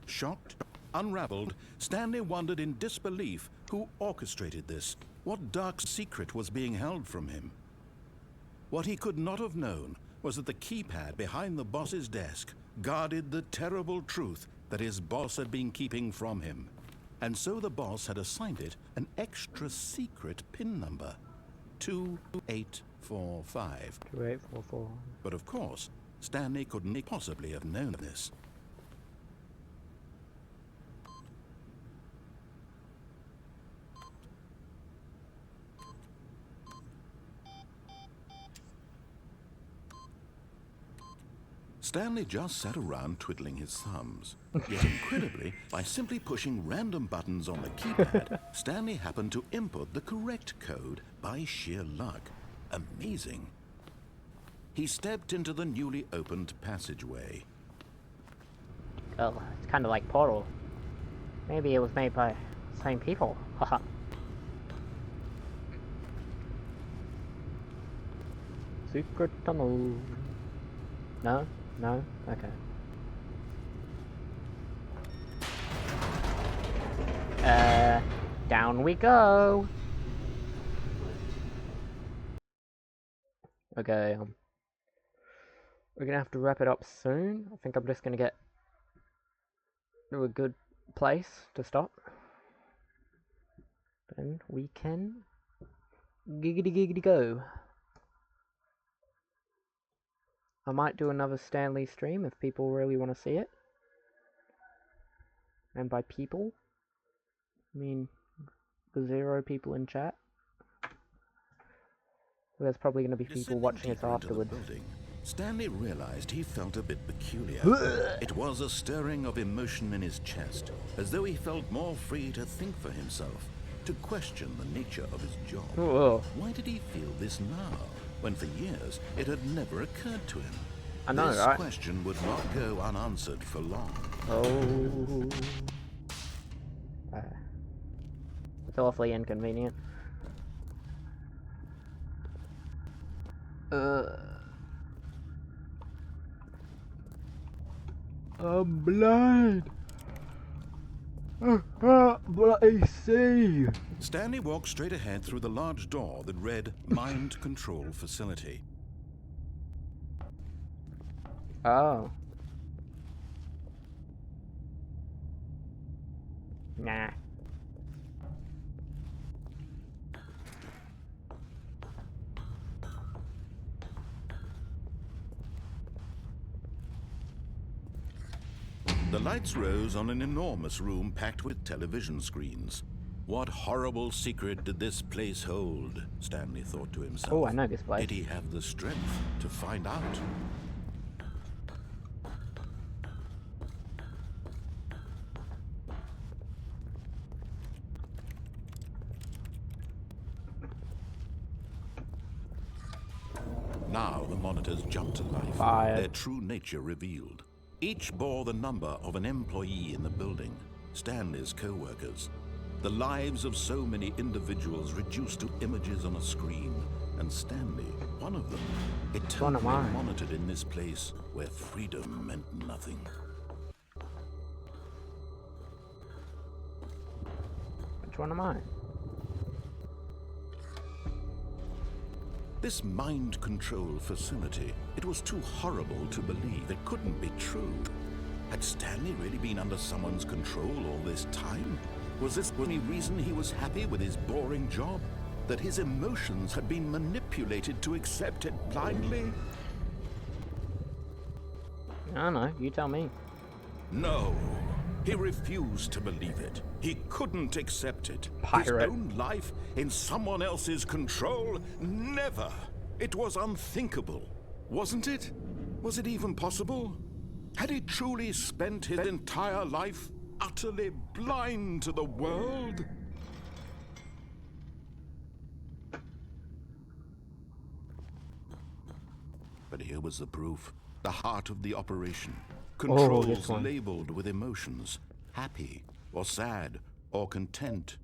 Shocked, unraveled, Stanley wondered in disbelief who orchestrated this, what dark secret was being held from him. What he could not have known was that the keypad behind the boss's desk guarded the terrible truth that his boss had been keeping from him. And so the boss had assigned it an extra secret PIN number, 2845. 2844. But of course, Stanley couldn't possibly have known this. Stanley just sat around twiddling his thumbs. Yet incredibly, by simply pushing random buttons on the keypad, Stanley happened to input the correct code by sheer luck. Amazing. He stepped into the newly opened passageway. Oh, it's kind of like Portal. Maybe it was made by the same people. Haha. Secret tunnel. No? No? Okay. Down we go! Okay, we're gonna have to wrap it up soon. I think I'm just gonna get to a good place to stop. Then we can giggity go. I might do another Stanley stream if people really want to see it. And by people, I mean the 0 people in chat. There's probably going to be people watching it afterwards. Stanley realized he felt a bit peculiar. It was a stirring of emotion in his chest, as though he felt more free to think for himself, to question the nature of his job. Whoa. Why did he feel this now, when for years it had never occurred to him? I know, this right? question would not go unanswered for long. Oh. It's awfully inconvenient. I'm blind. But I see. Stanley walked straight ahead through the large door that read Mind Control Facility. Oh. Nah. The lights rose on an enormous room packed with television screens. What horrible secret did this place hold? Stanley thought to himself. Oh, I know this place. Did he have the strength to find out? Now the monitors jumped to life, Fired. their true nature revealed. Each bore the number of an employee in the building, Stanley's co-workers. The lives of so many individuals reduced to images on a screen, and Stanley, one of them, eternally monitored in this place where freedom meant nothing. Which one am I? This mind control facility, it was too horrible to believe. It couldn't be true. Had Stanley really been under someone's control all this time? Was this the only reason he was happy with his boring job? That his emotions had been manipulated to accept it blindly? I don't know, you tell me. No. He refused to believe it. He couldn't accept it. Pirate. His own life in someone else's control? Never. It was unthinkable. Wasn't it? Was it even possible? Had he truly spent his entire life utterly blind to the world? But here was the proof. The heart of the operation. Controls labeled with emotions. Happy, or sad, or content.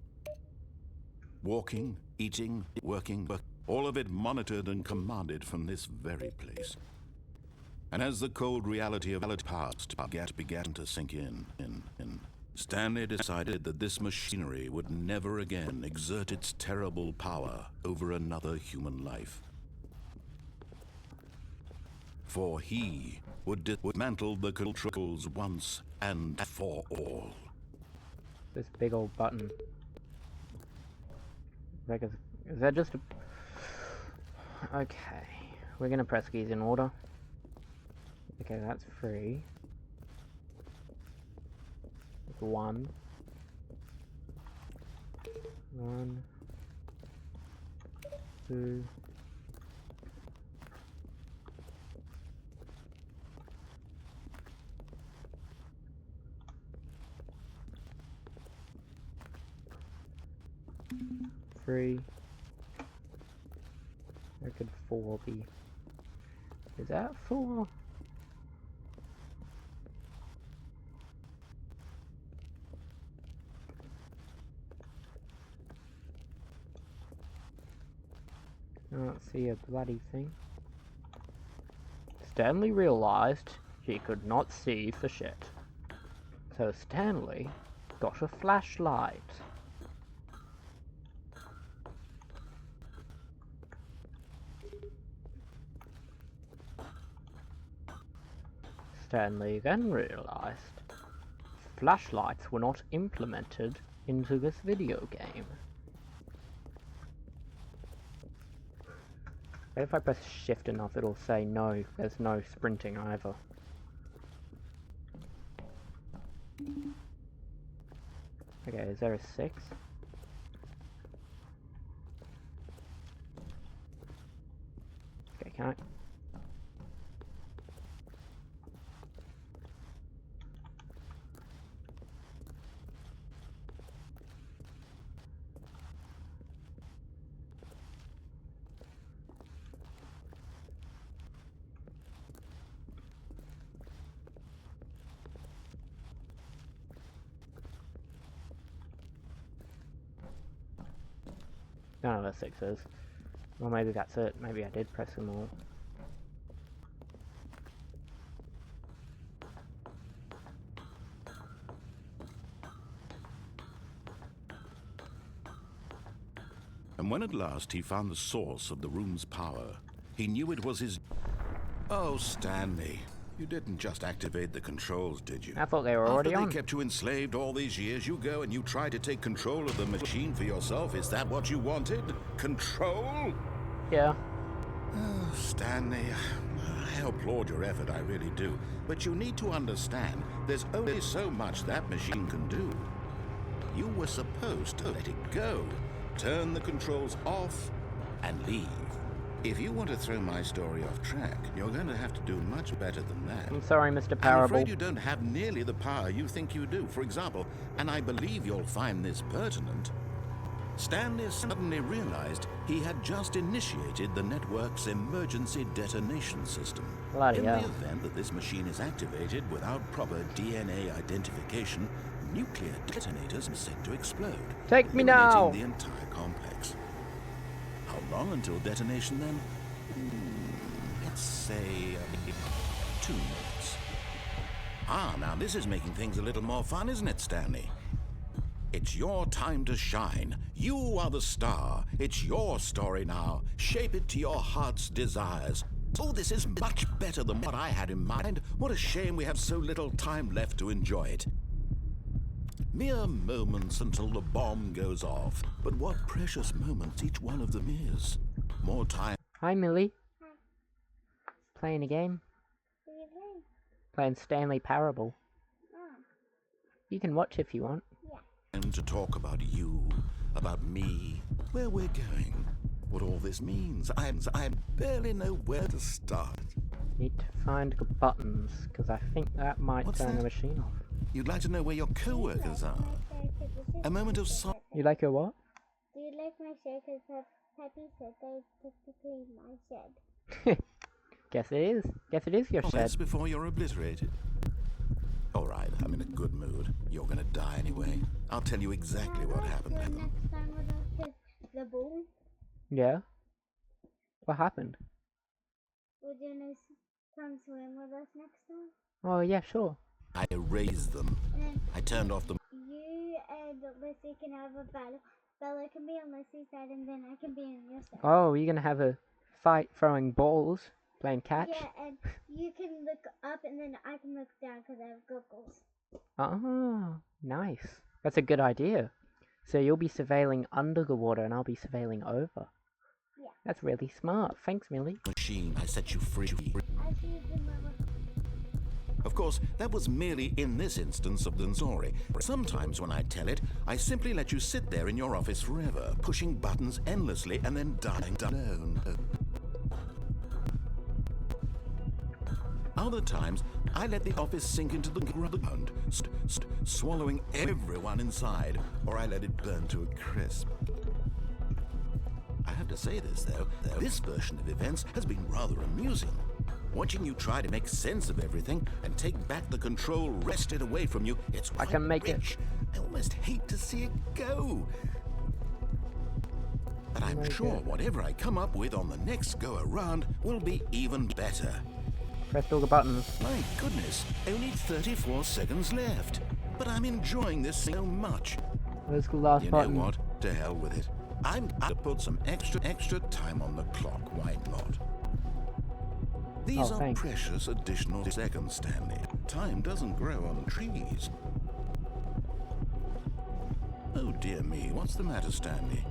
Walking, eating, working, all of it monitored and commanded from this very place. And as the cold reality of it passed, began to sink in, Stanley decided that this machinery would never again exert its terrible power over another human life. For he would dismantle the controls once and for all. This big old button. Is that just a... Okay. We're gonna press keys in order. Okay, that's 3. That's 1. 1. 2. 3. Where could 4 be? Is that 4? I don't see a bloody thing. Stanley realized he could not see for shit. So Stanley got a flashlight. Stanley then realized flashlights were not implemented into this video game. If I press shift enough, it'll say no, there's no sprinting either. Okay, is there a 6? Okay, can I? None of the 6s. Well, maybe that's it. Maybe I did press them all. And when at last he found the source of the room's power, he knew it was his... Oh, Stanley, you didn't just activate the controls, did you? I thought they were already on. After they kept you enslaved all these years, you go and you try to take control of the machine for yourself. Is that what you wanted? Control? Yeah. Oh, Stanley, I applaud your effort, I really do. But you need to understand, there's only so much that machine can do. You were supposed to let it go, turn the controls off, and leave. If you want to throw my story off track, you're going to have to do much better than that. I'm sorry, Mr. I'm Parable. afraid you don't have nearly the power you think you do. For example, and I believe you'll find this pertinent, Stanley suddenly realized he had just initiated the network's emergency detonation system. Bloody In the hell. event that this machine is activated without proper DNA identification, nuclear detonators are said to explode, Take me illuminating now! the entire complex. How long until detonation then? Let's say 2 minutes. Ah, now this is making things a little more fun, isn't it, Stanley? It's your time to shine. You are the star. It's your story now. Shape it to your heart's desires. Oh, this is much better than what I had in mind. What a shame we have so little time left to enjoy it. Mere moments until the bomb goes off. But what precious moments each one of them is. More time. Hi, Millie. Playing a game? What are you playing? Playing Stanley Parable. Oh, You can watch if you want. Time to talk about you, about me, where we're going, what all this means. I barely know where to start. Need to find the buttons, because I think that might What's turn the that? machine off. You'd like to know where your co-workers are. A moment of silence. You like her what? Do you like my shirt? Because Peppy said they typically my shed. Guess it is. Guess it is your shed. Less before you're obliterated. All right, I'm in a good mood. You're gonna die anyway. I'll tell you exactly what happened to them. Next time with us to the pool. Yeah? What happened? Would you come swim with us next time? Oh, yeah, sure. I erased them. And I turned off the... you and Lissy can have a battle. Bella can be on Lissy's side and then I can be on your side. Oh, you're gonna have a fight throwing balls, playing catch? Yeah, and you can look up and then I can look down because I have goggles. Oh, nice. That's a good idea. So you'll be surveilling under the water and I'll be surveilling over. Yeah. That's really smart. Thanks, Millie. machine. I set you free. I see the mama. Of course, that was merely in this instance of the story. Sometimes when I tell it, I simply let you sit there in your office forever, pushing buttons endlessly and then dying alone. Other times, I let the office sink into the ground, swallowing everyone inside, or I let it burn to a crisp. I have to say this, though, this version of events has been rather amusing. Watching you try to make sense of everything and take back the control wrested away from you, it's quite can make it. rich. I almost hate to see it go. But I'm Make sure it. whatever I come up with on the next go-around will be even better. Press all the buttons. My goodness, only 34 seconds left. But I'm enjoying this so much. Where's the last You button? know what? To hell with it. I'm going to put some extra time on the clock. Why not? These Oh, are thanks. precious additional seconds, Stanley. Time doesn't grow on trees. Oh dear me, what's the matter, Stanley?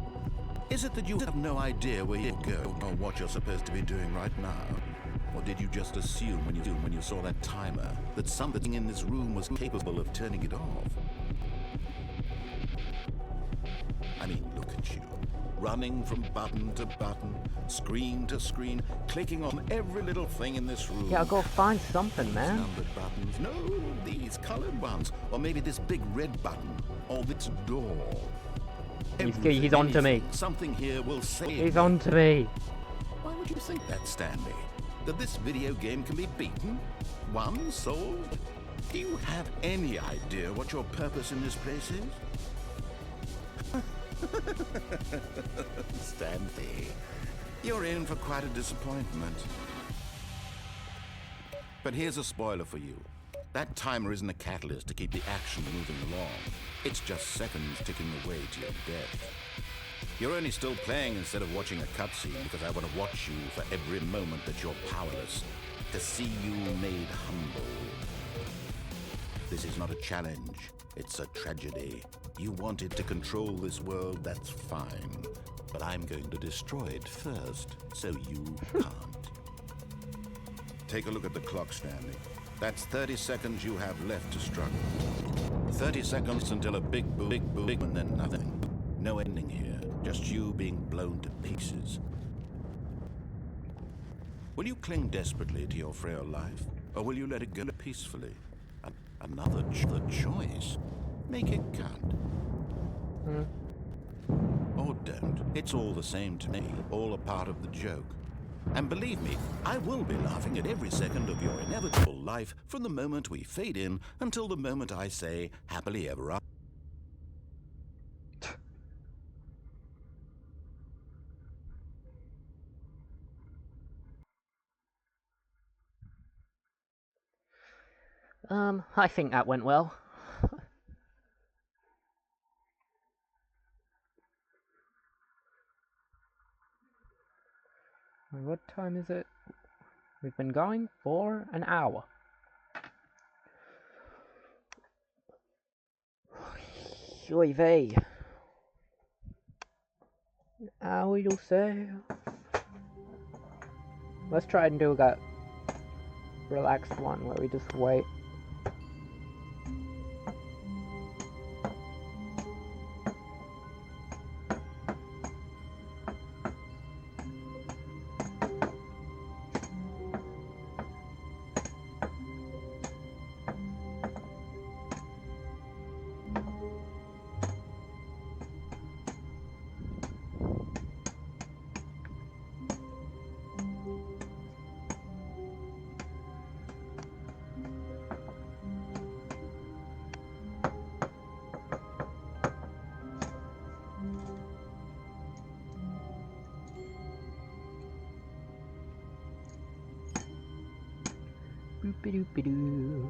Is it that you have no idea where you go or what you're supposed to be doing right now? Or did you just assume when you saw that timer that something in this room was capable of turning it off? I mean, look at you. Running from button to button, screen to screen, clicking on every little thing in this room. Yeah, I'll go find something, These man. numbered buttons. No, these colored ones. Or maybe this big red button. Or this door. He's on to me. Anything, something here will say He's on to me. Why would you think that, Stanley? That this video game can be beaten? Won? Sold? Do you have any idea what your purpose in this place is? Stanley, you're in for quite a disappointment. But here's a spoiler for you. That timer isn't a catalyst to keep the action moving along. It's just seconds ticking away to your death. You're only still playing instead of watching a cutscene because I want to watch you for every moment that you're powerless, to see you made humble. This is not a challenge, it's a tragedy. You wanted to control this world, that's fine. But I'm going to destroy it first, so you can't. Take a look at the clock, Stanley. That's 30 seconds you have left to struggle. 30 seconds until a big boom, and then nothing. No ending here, just you being blown to pieces. Will you cling desperately to your frail life, or will you let it go peacefully? Another choice. Make it count. Or It's all the same to me, all a part of the joke. And believe me, I will be laughing at every second of your inevitable life from the moment we fade in until the moment I say happily ever after. I think that went well. What time is it? We've been going for an hour. Oy vey. Hour, you'll say? Let's try and do that relaxed one where we just wait. Boop-a-doop-a-doo.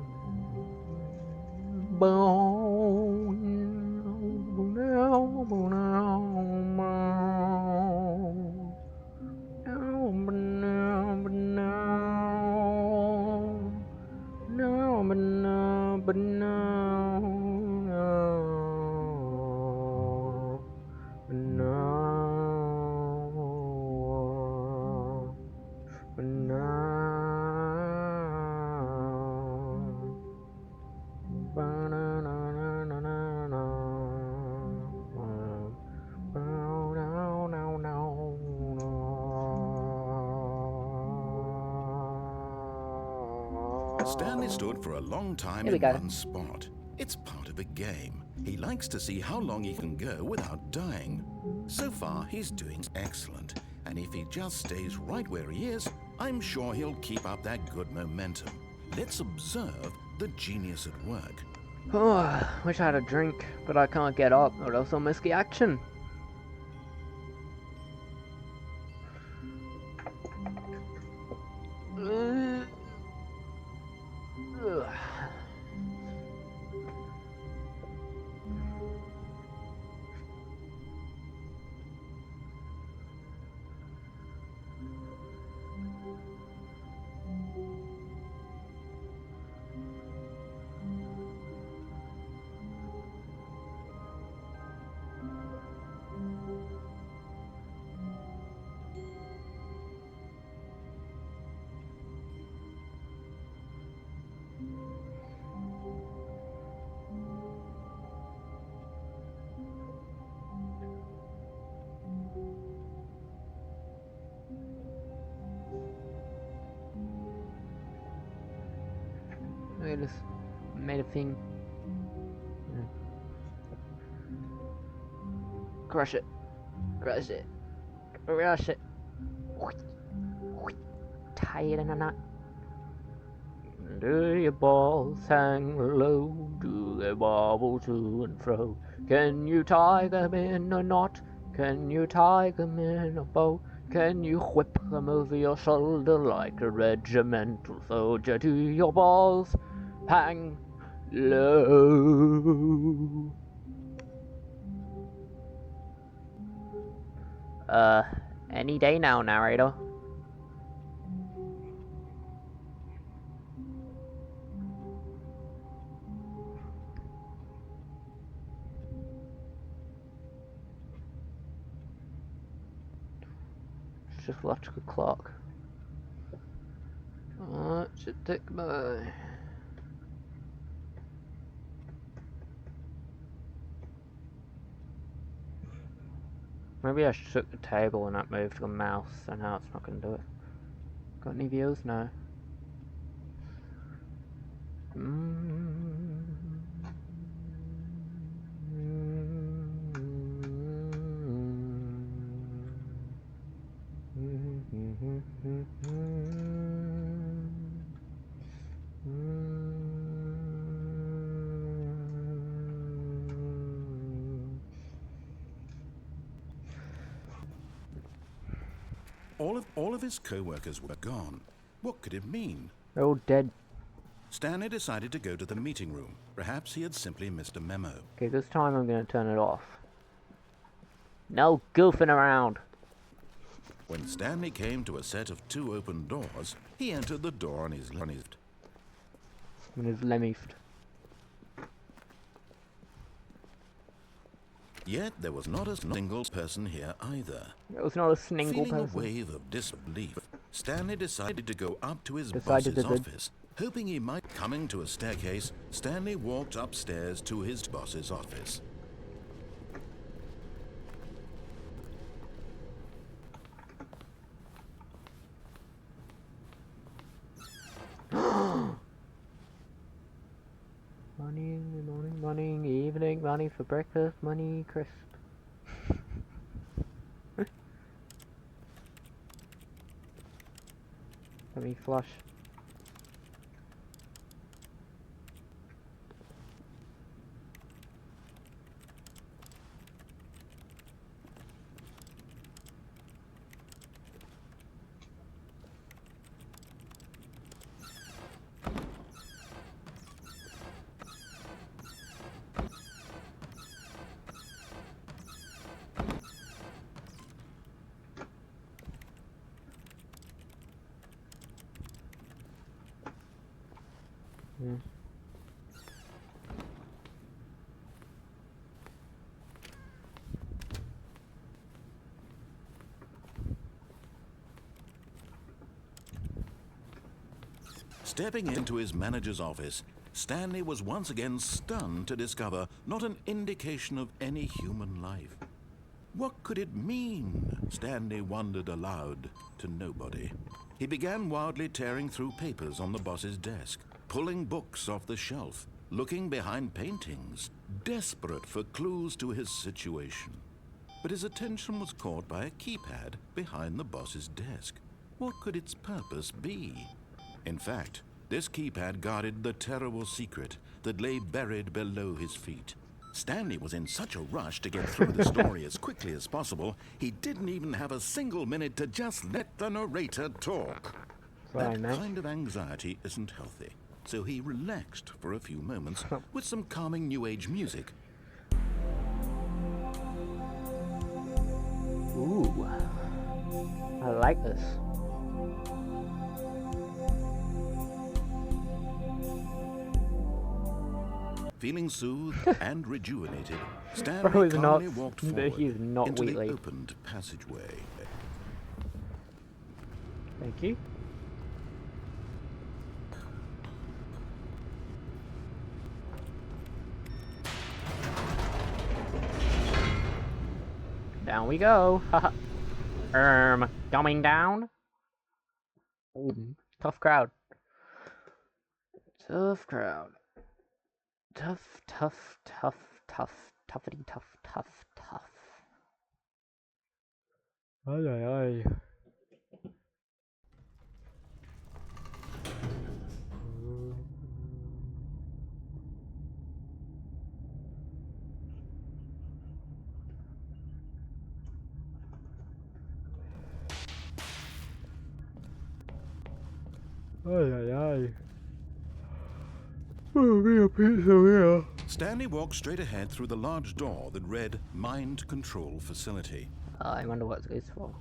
Stanley stood for a long time Here we in go. one spot. It's part of the game. He likes to see how long he can go without dying. So far, he's doing excellent. And if he just stays right where he is, I'm sure he'll keep up that good momentum. Let's observe the genius at work. Oh, wish I had a drink, but I can't get up, or else I'll miss the action. Ugh. I just made a thing. Crush it. Crush it. Crush it. Tie it in a knot. Do your balls hang low? Do they wobble to and fro? Can you tie them in a knot? Can you tie them in a bow? Can you whip them over your shoulder like a regimental soldier? Do your balls hang low? Any day now, narrator. Just watch the clock. It should tick by. Maybe I shook the table and that moved the mouse, so now it's not going to do it. Got any views? No. All of his co-workers were gone. What could it mean? They're all dead. Stanley decided to go to the meeting room. Perhaps he had simply missed a memo. Okay, this time I'm going to turn it off. No goofing around. When Stanley came to a set of 2 open doors, he entered the door on his left. On his left. Yet there was not a single person here either. It was not a single Feeling person. a wave of disbelief, Stanley decided to go up to his Decided boss's to do- office. Hoping he might coming to a staircase, Stanley walked upstairs to his boss's office. Money in the morning, money in the evening, money for breakfast, money crisp. Let me flush. Stepping into his manager's office, Stanley was once again stunned to discover not an indication of any human life. What could it mean? Stanley wondered aloud to nobody. He began wildly tearing through papers on the boss's desk, pulling books off the shelf, looking behind paintings, desperate for clues to his situation. But his attention was caught by a keypad behind the boss's desk. What could its purpose be? In fact, this keypad guarded the terrible secret that lay buried below his feet. Stanley was in such a rush to get through the story as quickly as possible, he didn't even have a single minute to just let the narrator talk. Sorry, That mate. kind of anxiety isn't healthy, so he relaxed for a few moments with some calming New Age music. Ooh. I like this. Feeling soothed and rejuvenated, Bro Stanley is calmly not- walked he forward is not into the Wheatley. opened passageway. Thank you. Down we go. Haha. Coming down. Ooh, tough crowd. Tough crowd. Tough, tough, tough, tough, toughity, tough, tough, tough. Ay, ay, ay. Ay, ay, ay. Oh, be a piece of here. Stanley walked straight ahead through the large door that read Mind Control Facility. I wonder what this is for.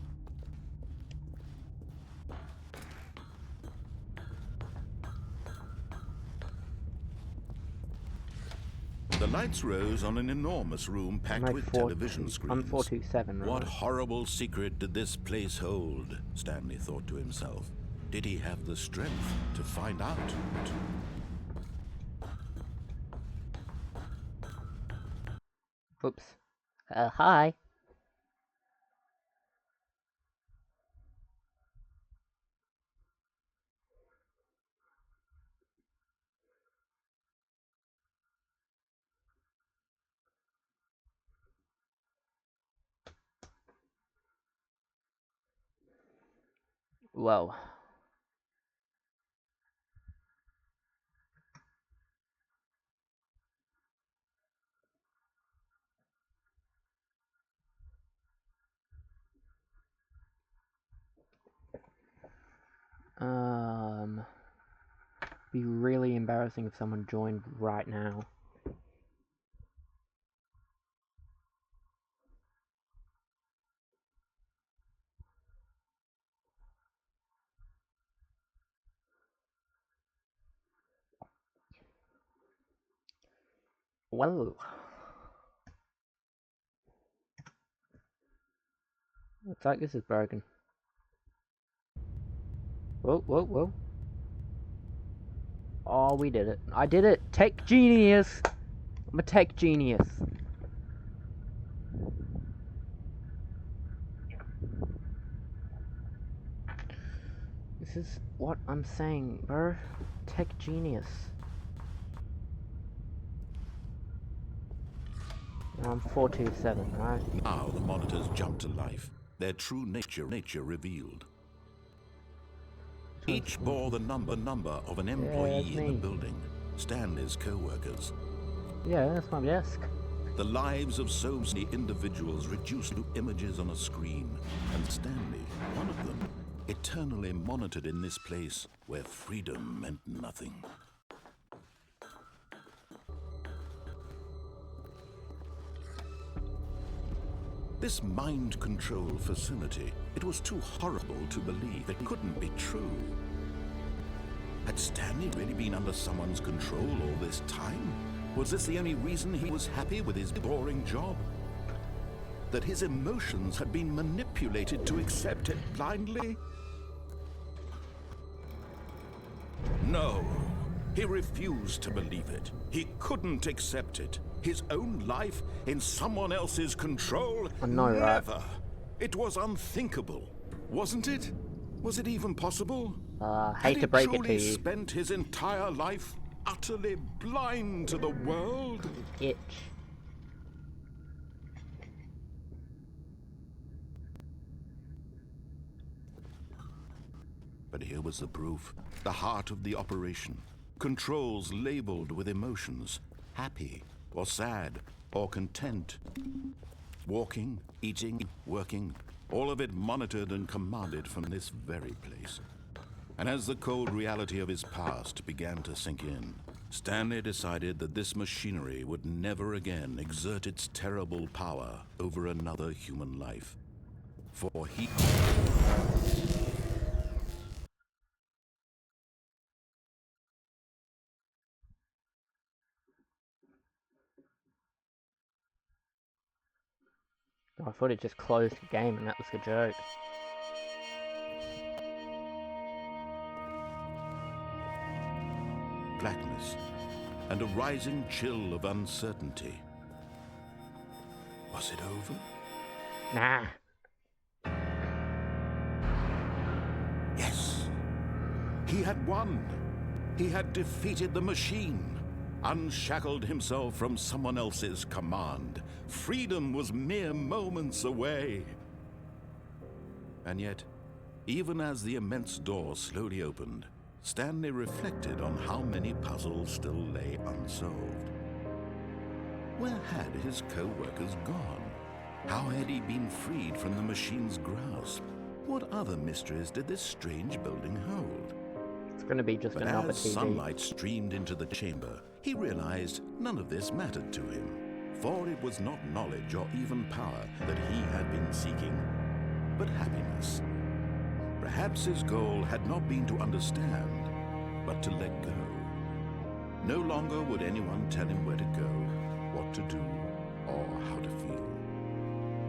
The lights rose on an enormous room packed I'm with like television I'm screens. 427, right? What horrible secret did this place hold? Stanley thought to himself. Did he have the strength to find out? Oops. Hi. Whoa. Be really embarrassing if someone joined right now. Well, looks like this is broken. Whoa, whoa, whoa. Oh, we did it. I did it! Tech genius! I'm a tech genius. This is what I'm saying, bro. Tech genius. I'm 427, right? Now the monitors jump to life, their true nature revealed. Each bore the number of an employee in the building, Stanley's co-workers. Yeah, that's my desk. The lives of so many individuals reduced to images on a screen, and Stanley, one of them, eternally monitored in this place where freedom meant nothing. This mind control facility, it was too horrible to believe it couldn't be true. Had Stanley really been under someone's control all this time? Was this the only reason he was happy with his boring job? That his emotions had been manipulated to accept it blindly? No, he refused to believe it. He couldn't accept it. His own life in someone else's control? I know, right? Never. It was unthinkable, wasn't it? Was it even possible? Hate to break it to Had he truly you. spent his entire life utterly blind to the world? Itch. But here was the proof. The heart of the operation. Controls labeled with emotions. Happy, or sad, or content. Walking, eating, working, all of it monitored and commanded from this very place. And as the cold reality of his past began to sink in, Stanley decided that this machinery would never again exert its terrible power over another human life. For he... I thought it just closed the game and that was the joke. blackness, and a rising chill of uncertainty. Was it over? Nah. Yes. He had won. He had defeated the machine, unshackled himself from someone else's command. Freedom was mere moments away. And yet, even as the immense door slowly opened, Stanley reflected on how many puzzles still lay unsolved. Where had his co-workers gone? How had he been freed from the machine's grasp? What other mysteries did this strange building hold? It's going to be just But another as TV. sunlight streamed into the chamber, he realized none of this mattered to him, for it was not knowledge or even power that he had been seeking, but happiness. Perhaps his goal had not been to understand, but to let go. No longer would anyone tell him where to go, what to do, or how to feel.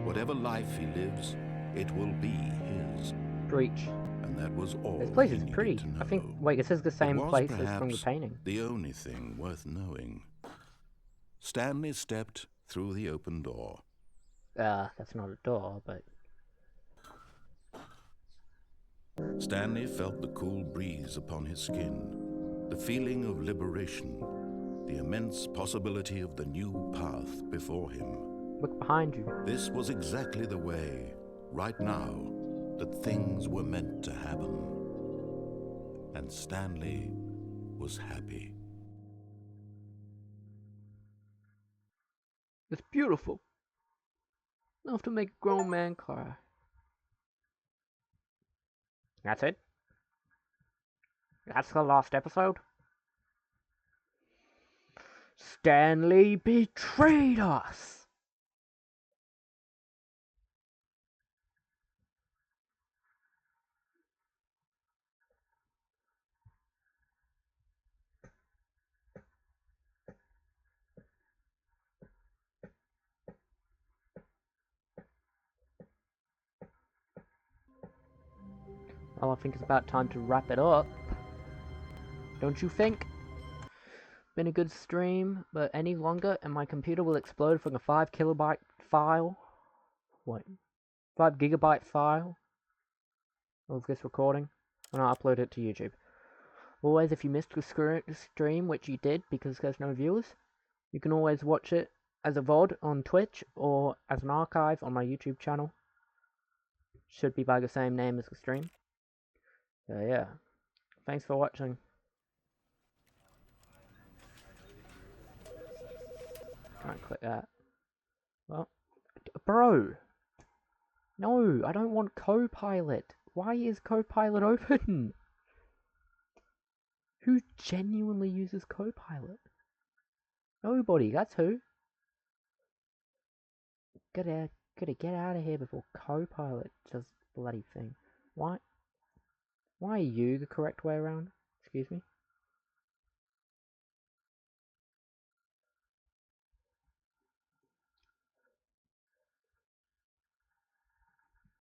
Whatever life he lives, it will be his. Breach. And that was all. This place he is needed pretty. to know. I think. Wait, it says the same It was place as from the perhaps painting. the only thing worth knowing. Stanley stepped through the open door. That's not a door, but Stanley felt the cool breeze upon his skin, the feeling of liberation, the immense possibility of the new path before him. look behind you. This was exactly the way, right now, that things were meant to happen. And Stanley was happy. It's beautiful. Enough to make a grown man cry. That's it? That's the last episode? Stanley betrayed us! Well, I think it's about time to wrap it up. Don't you think? Been a good stream, but any longer and my computer will explode from a 5 kilobyte file. What? 5 gigabyte file of this recording, and I'll upload it to YouTube. Always, if you missed the stream, which you did because there's no viewers, you can always watch it as a VOD on Twitch or as an archive on my YouTube channel. Should be by the same name as the stream. So yeah, thanks for watching. Can't click that. Well, bro! No, I don't want Copilot. Why is Copilot open? Who genuinely uses Copilot? Nobody, that's who. Gotta get out of here before Copilot does bloody thing. Why are you the correct way around? Excuse me?